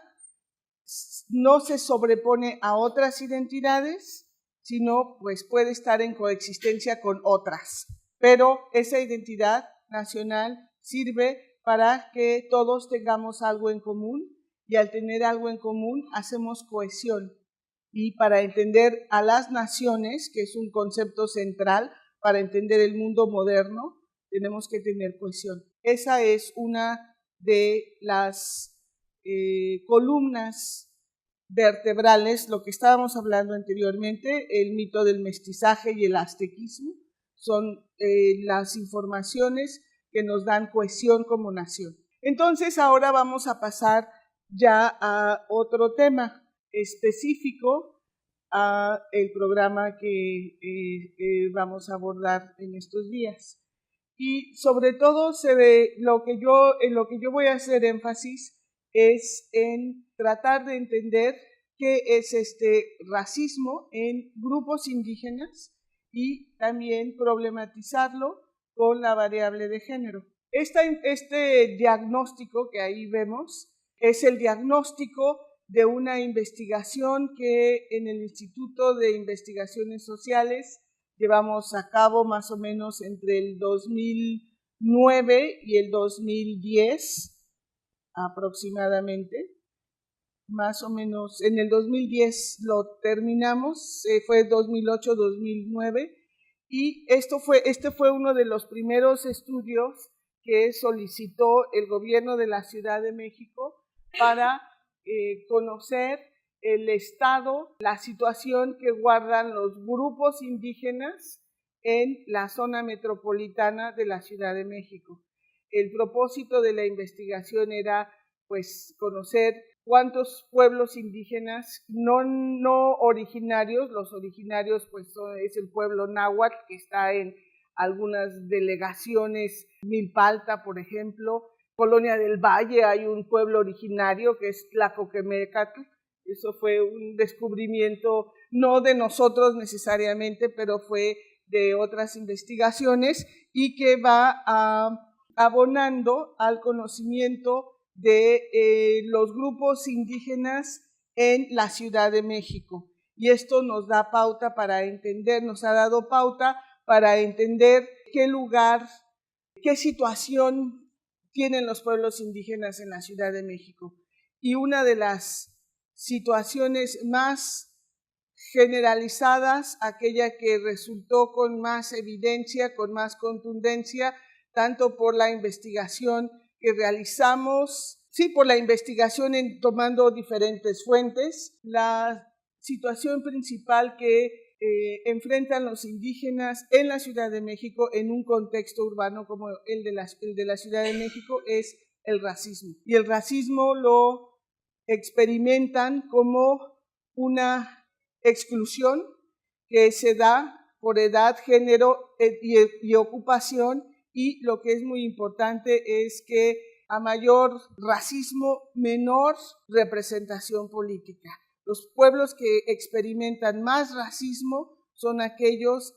no se sobrepone a otras identidades, sino pues puede estar en coexistencia con otras. Pero esa identidad nacional sirve para que todos tengamos algo en común, y al tener algo en común hacemos cohesión. Y para entender a las naciones, que es un concepto central para entender el mundo moderno, tenemos que tener cohesión. Esa es una de las columnas vertebrales, lo que estábamos hablando anteriormente, el mito del mestizaje y el aztequismo, son las informaciones que nos dan cohesión como nación. Entonces, ahora vamos a pasar ya a otro tema específico, a el programa que vamos a abordar en estos días. Y sobre todo en lo que yo voy a hacer énfasis es en tratar de entender qué es este racismo en grupos indígenas, y también problematizarlo con la variable de género. Este diagnóstico que ahí vemos es el diagnóstico de una investigación que en el Instituto de Investigaciones Sociales llevamos a cabo más o menos entre el 2009 y el 2010 aproximadamente. Más o menos en el 2010 lo terminamos, fue 2008-2009, y este fue uno de los primeros estudios que solicitó el gobierno de la Ciudad de México para conocer el estado, la situación que guardan los grupos indígenas en la zona metropolitana de la Ciudad de México. El propósito de la investigación era pues conocer cuántos pueblos indígenas no originarios, los originarios pues es el pueblo náhuatl, que está en algunas delegaciones, Milpalta, por ejemplo, Colonia del Valle hay un pueblo originario que es Tlacoquemecatl. Eso fue un descubrimiento no de nosotros necesariamente, pero fue de otras investigaciones, y que va abonando al conocimiento de los grupos indígenas en la Ciudad de México. Y esto nos da pauta para entender, nos ha dado pauta para entender qué lugar, qué situación tienen los pueblos indígenas en la Ciudad de México. Y una de las situaciones más generalizadas, aquella que resultó con más evidencia, con más contundencia, tanto por la investigación que realizamos, por la investigación tomando diferentes fuentes, la situación principal que enfrentan los indígenas en la Ciudad de México en un contexto urbano como el de la Ciudad de México es el racismo. Y el racismo lo experimentan como una exclusión que se da por edad, género y ocupación, y lo que es muy importante es que a mayor racismo, menor representación política. Los pueblos que experimentan más racismo son aquellos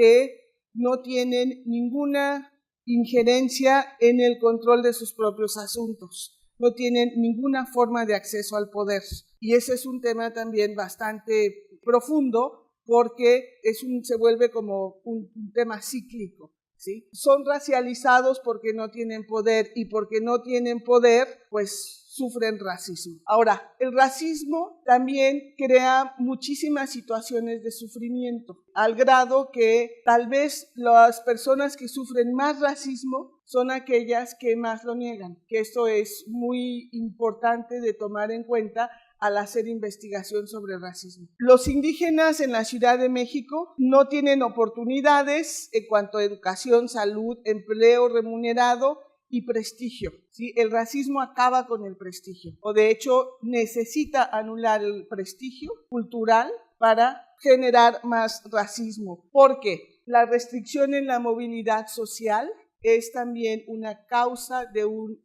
que no tienen ninguna injerencia en el control de sus propios asuntos, no tienen ninguna forma de acceso al poder. Y ese es un tema también bastante profundo, porque se vuelve como un tema cíclico. ¿Sí? Son racializados porque no tienen poder, y porque no tienen poder, pues sufren racismo. Ahora, el racismo también crea muchísimas situaciones de sufrimiento, al grado que tal vez las personas que sufren más racismo son aquellas que más lo niegan, que esto es muy importante de tomar en cuenta al hacer investigación sobre racismo. Los indígenas en la Ciudad de México no tienen oportunidades en cuanto a educación, salud, empleo remunerado y prestigio. ¿Sí? El racismo acaba con el prestigio, o de hecho necesita anular el prestigio cultural para generar más racismo, porque la restricción en la movilidad social es también una causa de un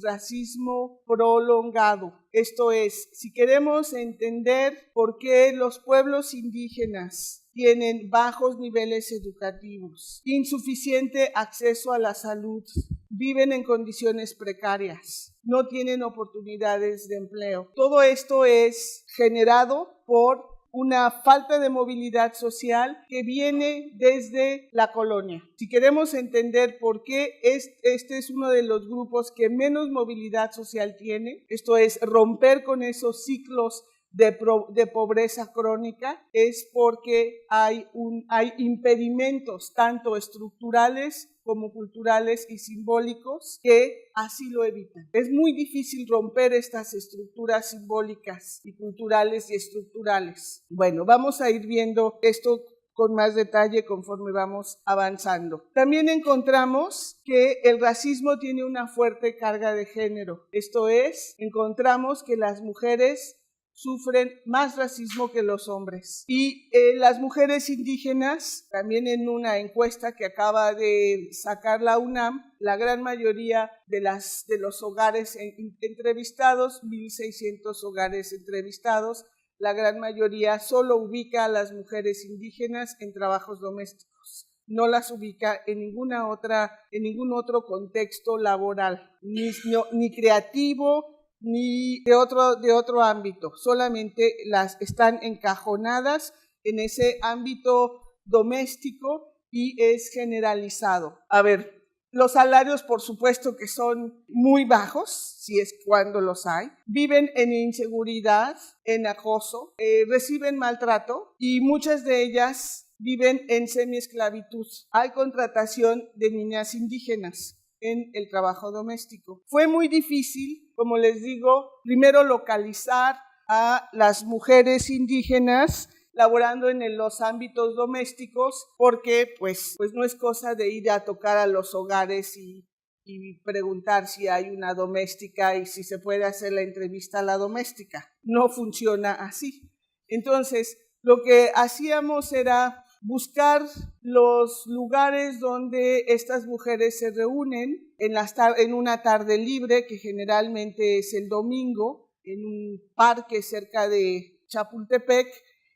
racismo prolongado. Esto es, si queremos entender por qué los pueblos indígenas tienen bajos niveles educativos, insuficiente acceso a la salud, viven en condiciones precarias, no tienen oportunidades de empleo. Todo esto es generado por una falta de movilidad social que viene desde la colonia. Si queremos entender por qué este es uno de los grupos que menos movilidad social tiene, esto es romper con esos ciclos de pobreza crónica, es porque hay impedimentos tanto estructurales como culturales y simbólicos que así lo evitan. Es muy difícil romper estas estructuras simbólicas y culturales y estructurales. Bueno, vamos a ir viendo esto con más detalle conforme vamos avanzando. También encontramos que el racismo tiene una fuerte carga de género. Esto es, encontramos que las mujeres sufren más racismo que los hombres. Y las mujeres indígenas, también en una encuesta que acaba de sacar la UNAM, la gran mayoría de los hogares entrevistados, 1,600 hogares entrevistados, la gran mayoría solo ubica a las mujeres indígenas en trabajos domésticos. No las ubica en ningún otro contexto laboral, ni creativo, ni de otro ámbito, solamente las están encajonadas en ese ámbito doméstico y es generalizado. A ver, los salarios por supuesto que son muy bajos, si es cuando los hay, viven en inseguridad, en acoso, reciben maltrato y muchas de ellas viven en semiesclavitud. Hay contratación de niñas indígenas en el trabajo doméstico. Fue muy difícil, como les digo, primero localizar a las mujeres indígenas laborando en los ámbitos domésticos, porque pues no es cosa de ir a tocar a los hogares y preguntar si hay una doméstica y si se puede hacer la entrevista a la doméstica. No funciona así. Entonces, lo que hacíamos era buscar los lugares donde estas mujeres se reúnen en una tarde libre, que generalmente es el domingo, en un parque cerca de Chapultepec,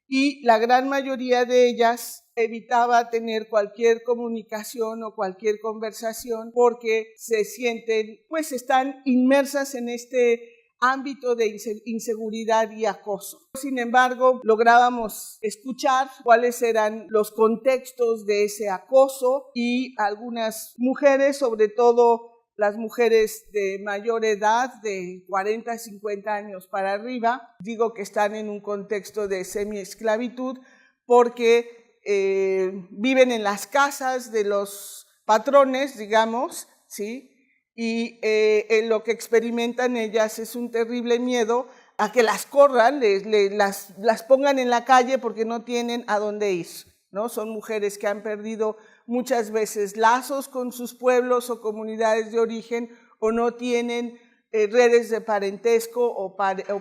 y la gran mayoría de ellas evitaba tener cualquier comunicación o cualquier conversación porque se sienten, pues están inmersas en este ámbito de inseguridad y acoso. Sin embargo, lográbamos escuchar cuáles eran los contextos de ese acoso y algunas mujeres, sobre todo las mujeres de mayor edad, de 40, 50 años para arriba, digo que están en un contexto de semiesclavitud porque viven en las casas de los patrones, digamos, ¿sí? Y lo que experimentan ellas es un terrible miedo a que las corran, las pongan en la calle porque no tienen a dónde ir, ¿no? Son mujeres que han perdido muchas veces lazos con sus pueblos o comunidades de origen o no tienen redes de parentesco o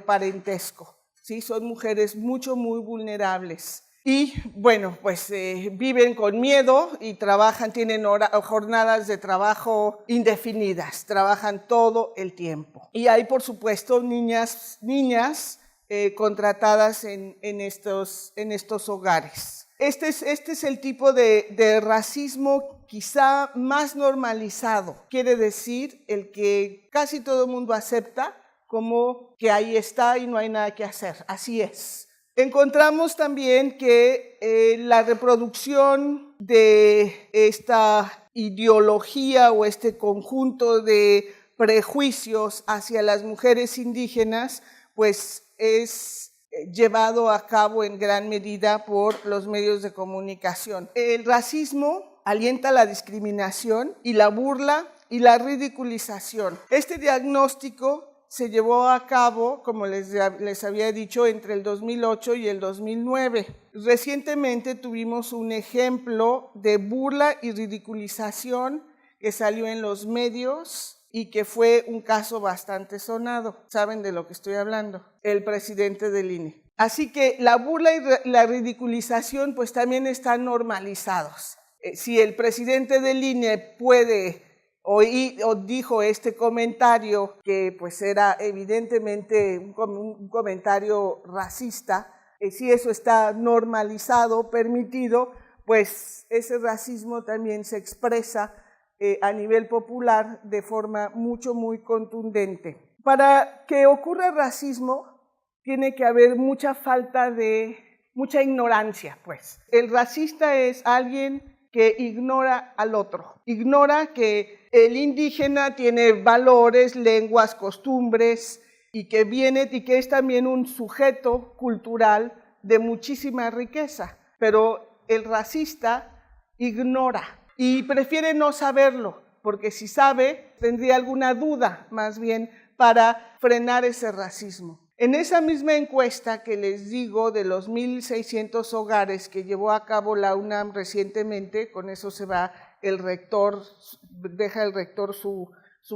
parentesco, ¿sí? Son mujeres muy vulnerables. Y bueno, pues viven con miedo y trabajan, tienen jornadas de trabajo indefinidas, trabajan todo el tiempo. Y hay, por supuesto, niñas contratadas en estos hogares. Este es el tipo de racismo quizá más normalizado, quiere decir el que casi todo el mundo acepta como que ahí está y no hay nada que hacer, así es. Encontramos también que la reproducción de esta ideología o este conjunto de prejuicios hacia las mujeres indígenas, pues es llevado a cabo en gran medida por los medios de comunicación. El racismo alienta la discriminación y la burla y la ridiculización. Este diagnóstico se llevó a cabo, como les había dicho, entre el 2008 y el 2009. Recientemente tuvimos un ejemplo de burla y ridiculización que salió en los medios y que fue un caso bastante sonado. ¿Saben de lo que estoy hablando? El presidente del INE. Así que la burla y la ridiculización pues también están normalizados. Si el presidente del INE puede o dijo este comentario que pues era evidentemente un comentario racista, si eso está normalizado, permitido, pues ese racismo también se expresa a nivel popular de forma muy contundente. Para que ocurra racismo tiene que haber mucha ignorancia, pues. El racista es alguien que ignora al otro, ignora que el indígena tiene valores, lenguas, costumbres y que es también un sujeto cultural de muchísima riqueza, pero el racista ignora y prefiere no saberlo, porque si sabe tendría alguna duda más bien para frenar ese racismo. En esa misma encuesta que les digo de los 1,600 hogares que llevó a cabo la UNAM recientemente, con eso se va el rector, deja el rector su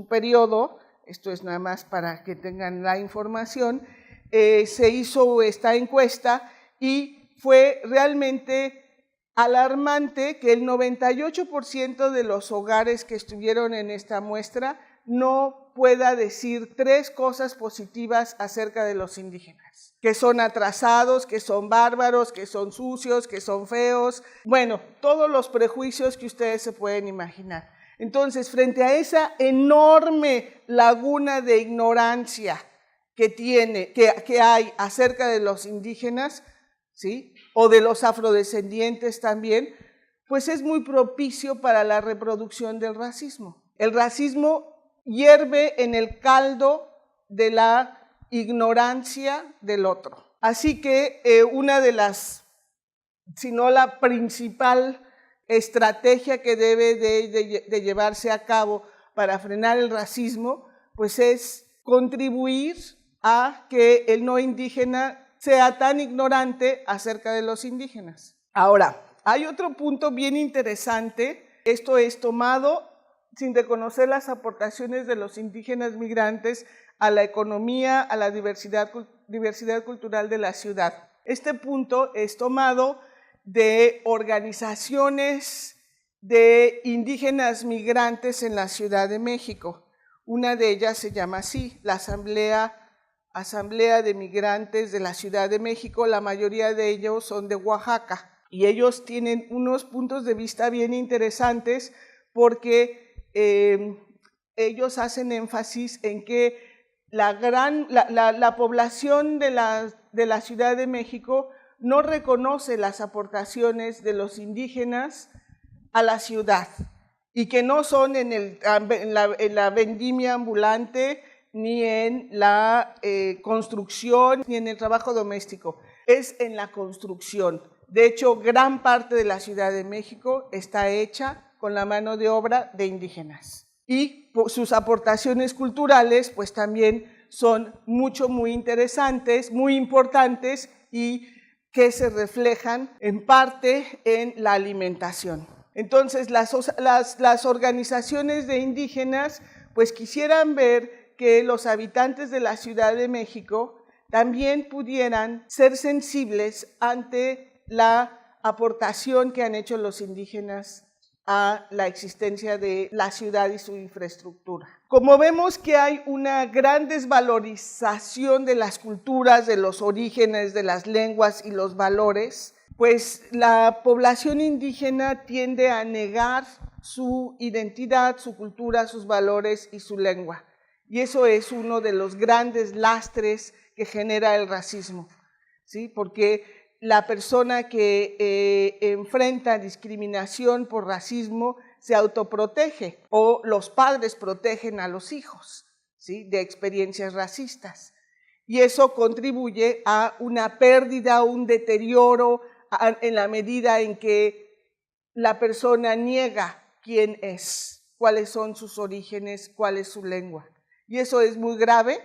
periodo, esto es nada más para que tengan la información, se hizo esta encuesta y fue realmente alarmante que el 98% de los hogares que estuvieron en esta muestra no pueda decir 3 cosas positivas acerca de los indígenas, que son atrasados, que son bárbaros, que son sucios, que son feos, bueno, todos los prejuicios que ustedes se pueden imaginar. Entonces, frente a esa enorme laguna de ignorancia que hay acerca de los indígenas, ¿sí?, o de los afrodescendientes también, pues es muy propicio para la reproducción del racismo. El racismo hierve en el caldo de la ignorancia del otro. Así que una de las, si no la principal estrategia que debe de llevarse a cabo para frenar el racismo, pues es contribuir a que el no indígena sea tan ignorante acerca de los indígenas. Ahora, hay otro punto bien interesante, esto es tomado sin reconocer las aportaciones de los indígenas migrantes a la economía, a la diversidad cultural de la ciudad. Este punto es tomado de organizaciones de indígenas migrantes en la Ciudad de México. Una de ellas se llama así, la Asamblea de Migrantes de la Ciudad de México. La mayoría de ellos son de Oaxaca y ellos tienen unos puntos de vista bien interesantes porque ellos hacen énfasis en que la población de la Ciudad de México no reconoce las aportaciones de los indígenas a la ciudad y que no son en la vendimia ambulante, ni en la construcción, ni en el trabajo doméstico, es en la construcción. De hecho, gran parte de la Ciudad de México está hecha con la mano de obra de indígenas. Y sus aportaciones culturales, pues también son muy interesantes, muy importantes y que se reflejan en parte en la alimentación. Entonces, las organizaciones de indígenas, pues quisieran ver que los habitantes de la Ciudad de México también pudieran ser sensibles ante la aportación que han hecho los indígenas a la existencia de la ciudad y su infraestructura. Como vemos que hay una gran desvalorización de las culturas, de los orígenes, de las lenguas y los valores, pues la población indígena tiende a negar su identidad, su cultura, sus valores y su lengua. Y eso es uno de los grandes lastres que genera el racismo. ¿sí? Porque la persona que enfrenta discriminación por racismo se autoprotege, o los padres protegen a los hijos, ¿sí? De experiencias racistas. Y eso contribuye a una pérdida, un deterioro en la medida en que la persona niega quién es, cuáles son sus orígenes, cuál es su lengua. Y eso es muy grave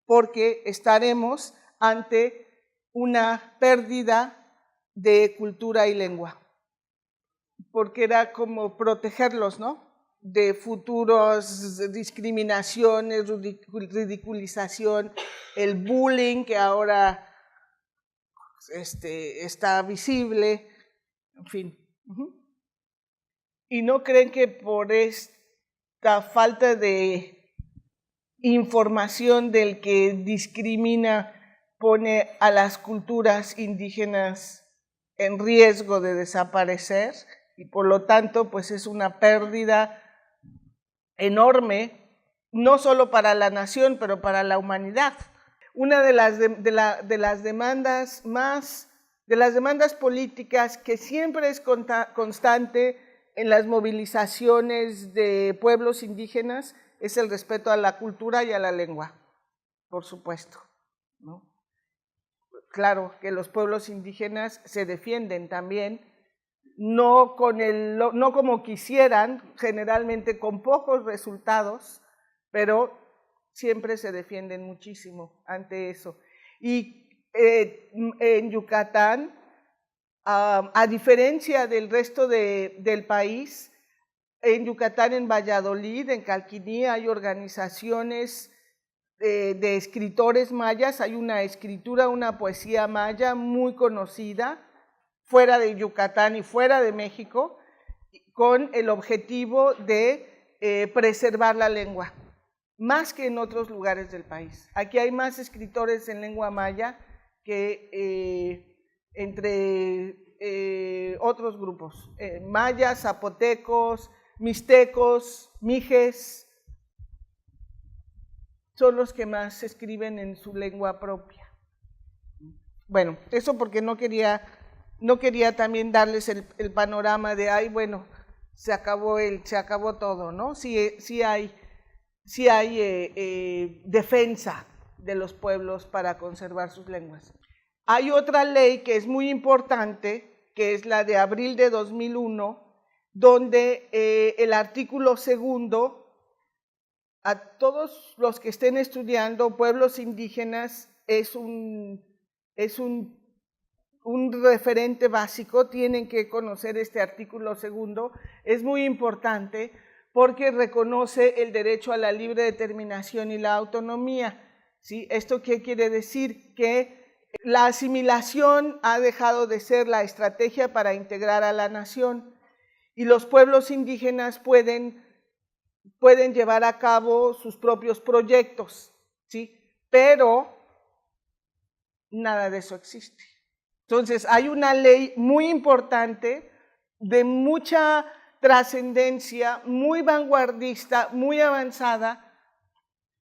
porque estaremos ante una pérdida de cultura y lengua, porque era como protegerlos, ¿no? De futuras discriminaciones, ridiculización, el bullying que ahora está visible, en fin. ¿Y no creen que por esta falta de información del que discrimina pone a las culturas indígenas en riesgo de desaparecer? Y por lo tanto, pues es una pérdida enorme, no solo para la nación, pero para la humanidad. Una de las demandas políticas que siempre es constante en las movilizaciones de pueblos indígenas es el respeto a la cultura y a la lengua, por supuesto, ¿no? Claro que los pueblos indígenas se defienden también, no como quisieran, generalmente con pocos resultados, pero siempre se defienden muchísimo ante eso. Y en Yucatán, a diferencia del resto del país, en Yucatán, en Valladolid, en Calquiní, hay organizaciones de escritores mayas, hay una escritura, una poesía maya muy conocida, fuera de Yucatán y fuera de México, con el objetivo de preservar la lengua, más que en otros lugares del país. Aquí hay más escritores en lengua maya que entre otros grupos, mayas, zapotecos, mixtecos, mijes, son los que más escriben en su lengua propia. Bueno, eso porque no quería también darles el panorama de, ay, bueno, se acabó todo, ¿no? Sí hay defensa de los pueblos para conservar sus lenguas. Hay otra ley que es muy importante, que es la de abril de 2001, donde el artículo 2, a todos los que estén estudiando pueblos indígenas, es un referente básico, tienen que conocer este artículo 2, es muy importante porque reconoce el derecho a la libre determinación y la autonomía, ¿sí? ¿Esto qué quiere decir? Que la asimilación ha dejado de ser la estrategia para integrar a la nación y los pueblos indígenas pueden llevar a cabo sus propios proyectos, ¿sí? Pero nada de eso existe. Entonces, hay una ley muy importante, de mucha trascendencia, muy vanguardista, muy avanzada,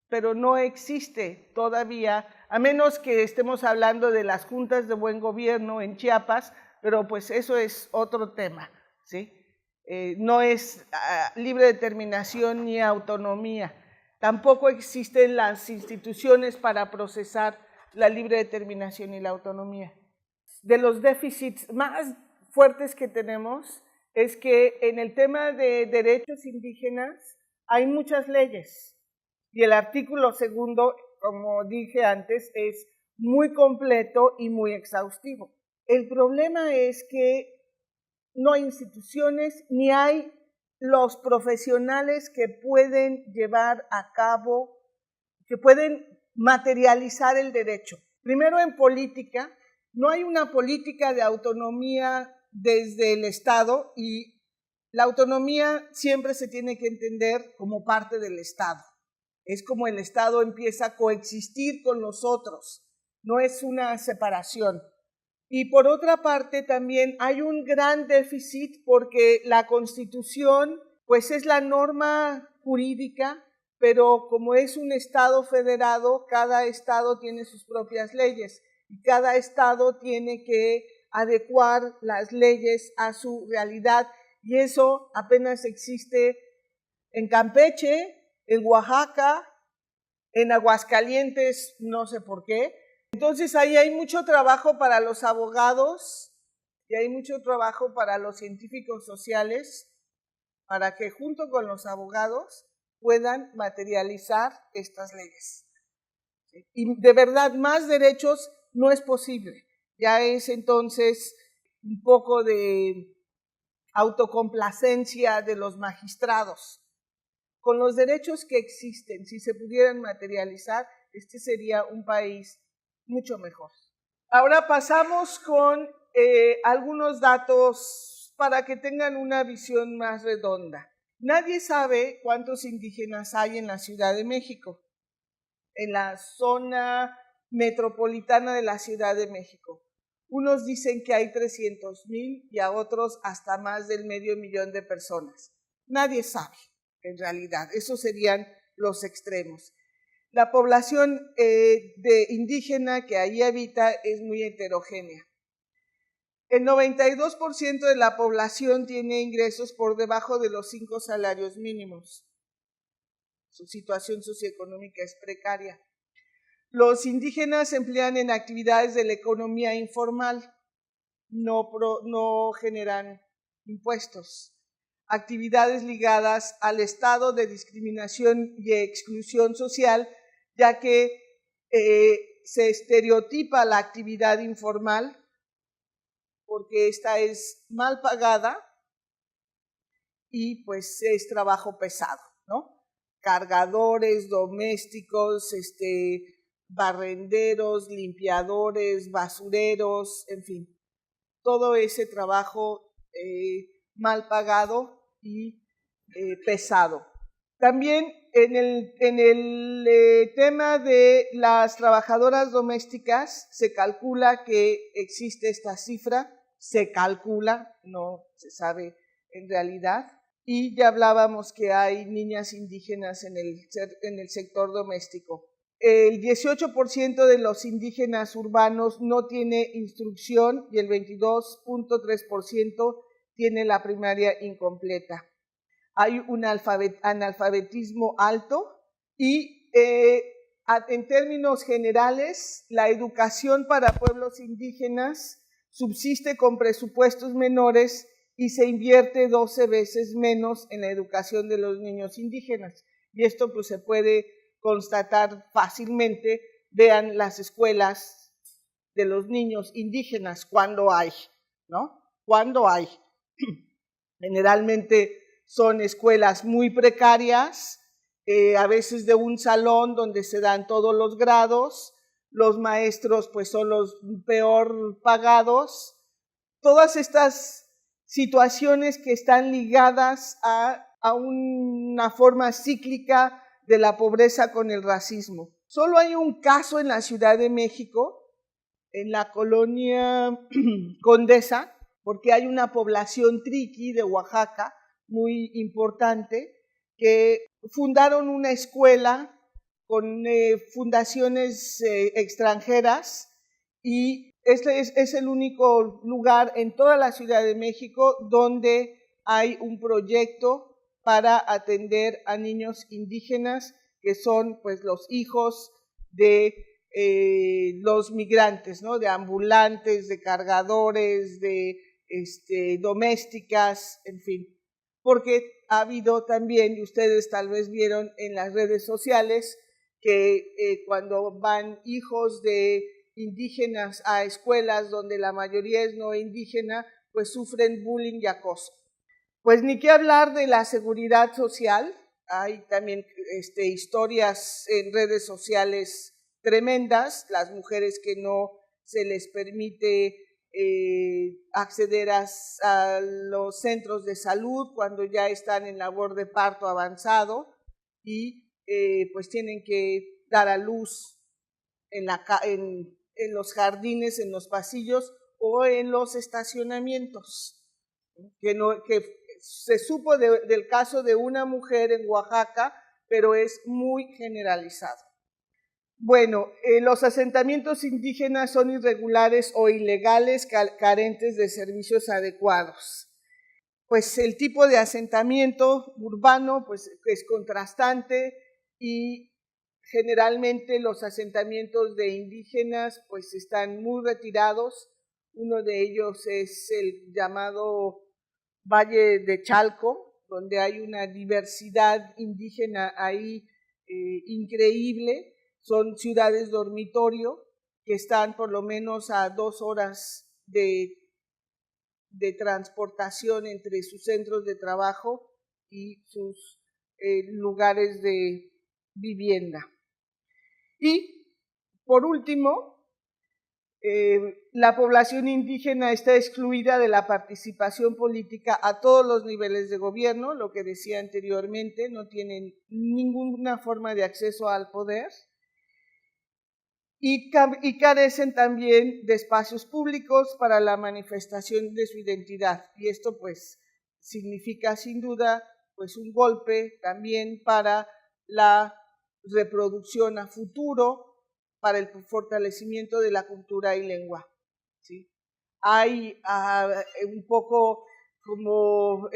pero no existe todavía, a menos que estemos hablando de las juntas de buen gobierno en Chiapas, pero pues eso es otro tema, ¿sí? No es libre determinación ni autonomía. Tampoco existen las instituciones para procesar la libre determinación y la autonomía. De los déficits más fuertes que tenemos es que en el tema de derechos indígenas hay muchas leyes y el artículo 2, como dije antes, es muy completo y muy exhaustivo. El problema es que no hay instituciones ni hay los profesionales que pueden llevar a cabo, que pueden materializar el derecho. Primero, en política, no hay una política de autonomía desde el Estado y la autonomía siempre se tiene que entender como parte del Estado. Es como el Estado empieza a coexistir con los otros, no es una separación. Y por otra parte también hay un gran déficit porque la Constitución pues es la norma jurídica, pero como es un Estado federado, cada Estado tiene sus propias leyes. y cada estado tiene que adecuar las leyes a su realidad, y eso apenas existe en Campeche, en Oaxaca, en Aguascalientes, no sé por qué. Entonces ahí hay mucho trabajo para los abogados y hay mucho trabajo para los científicos sociales para que junto con los abogados puedan materializar estas leyes. Y de verdad, más derechos no es posible. Ya es entonces un poco de autocomplacencia de los magistrados. Con los derechos que existen, si se pudieran materializar, este sería un país mucho mejor. Ahora pasamos con algunos datos para que tengan una visión más redonda. Nadie sabe cuántos indígenas hay en la Ciudad de México, en la zona metropolitana de la Ciudad de México. Unos dicen que hay 300,000 y a otros hasta más del 500,000 de personas. Nadie sabe, en realidad. Esos serían los extremos. La población de indígena que ahí habita es muy heterogénea. El 92% de la población tiene ingresos por debajo de los 5 salarios mínimos. Su situación socioeconómica es precaria. Los indígenas se emplean en actividades de la economía informal, no generan impuestos. Actividades ligadas al estado de discriminación y exclusión social, ya que se estereotipa la actividad informal porque esta es mal pagada y pues es trabajo pesado, ¿no? Cargadores, domésticos, barrenderos, limpiadores, basureros, en fin, todo ese trabajo mal pagado y pesado. También en el tema de las trabajadoras domésticas se calcula que existe esta cifra, se calcula, no se sabe en realidad, y ya hablábamos que hay niñas indígenas en el sector doméstico. El 18% de los indígenas urbanos no tiene instrucción y el 22.3% tiene la primaria incompleta. Hay un analfabetismo alto y en términos generales, la educación para pueblos indígenas subsiste con presupuestos menores y se invierte 12 veces menos en la educación de los niños indígenas. Y esto pues se puede constatar fácilmente. Vean las escuelas de los niños indígenas, cuando hay, ¿no? Cuando hay. Generalmente son escuelas muy precarias, a veces de un salón donde se dan todos los grados, los maestros pues son los peor pagados. Todas estas situaciones que están ligadas a una forma cíclica de la pobreza con el racismo. Solo hay un caso en la Ciudad de México, en la colonia Condesa, porque hay una población triqui de Oaxaca muy importante que fundaron una escuela con fundaciones extranjeras y este es el único lugar en toda la Ciudad de México donde hay un proyecto para atender a niños indígenas que son pues los hijos de los migrantes, ¿no? De ambulantes, de cargadores, de domésticas, en fin, porque ha habido también, y ustedes tal vez vieron en las redes sociales, que cuando van hijos de indígenas a escuelas donde la mayoría es no indígena, pues sufren bullying y acoso. Pues ni qué hablar de la seguridad social, hay también historias en redes sociales tremendas, las mujeres que no se les permite acceder a los centros de salud cuando ya están en labor de parto avanzado y pues tienen que dar a luz en los jardines, en los pasillos o en los estacionamientos. Que se supo del caso de una mujer en Oaxaca, pero es muy generalizado. Bueno, los asentamientos indígenas son irregulares o ilegales, carentes de servicios adecuados. Pues el tipo de asentamiento urbano pues, es contrastante y generalmente los asentamientos de indígenas pues, están muy retirados. Uno de ellos es el llamado Valle de Chalco, donde hay una diversidad indígena ahí increíble. Son ciudades dormitorio que están por lo menos a 2 horas de transportación entre sus centros de trabajo y sus lugares de vivienda. Y, por último, la población indígena está excluida de la participación política a todos los niveles de gobierno, lo que decía anteriormente, no tienen ninguna forma de acceso al poder. Y carecen también de espacios públicos para la manifestación de su identidad. Y esto pues significa sin duda pues un golpe también para la reproducción a futuro, para el fortalecimiento de la cultura y lengua. ¿Sí? Hay un poco como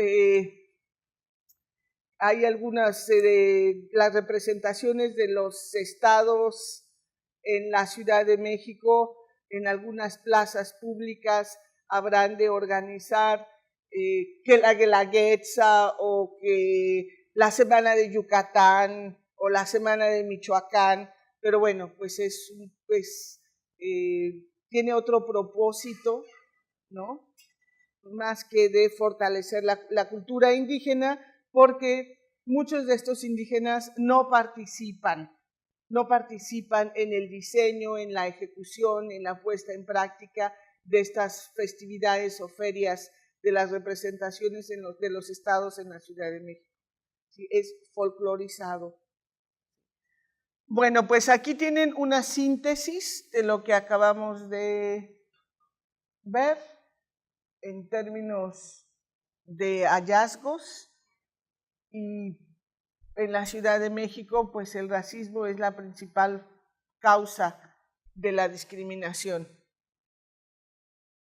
hay algunas las representaciones de los estados en la Ciudad de México, en algunas plazas públicas habrán de organizar que la Guelaguetza o que la Semana de Yucatán o la Semana de Michoacán, pero bueno, pues tiene otro propósito, ¿no? Más que de fortalecer la cultura indígena, porque muchos de estos indígenas no participan en el diseño, en la ejecución, en la puesta en práctica de estas festividades o ferias de las representaciones de los estados en la Ciudad de México. ¿Sí? Es folclorizado. Bueno, pues aquí tienen una síntesis de lo que acabamos de ver en términos de hallazgos, y en la Ciudad de México pues el racismo es la principal causa de la discriminación.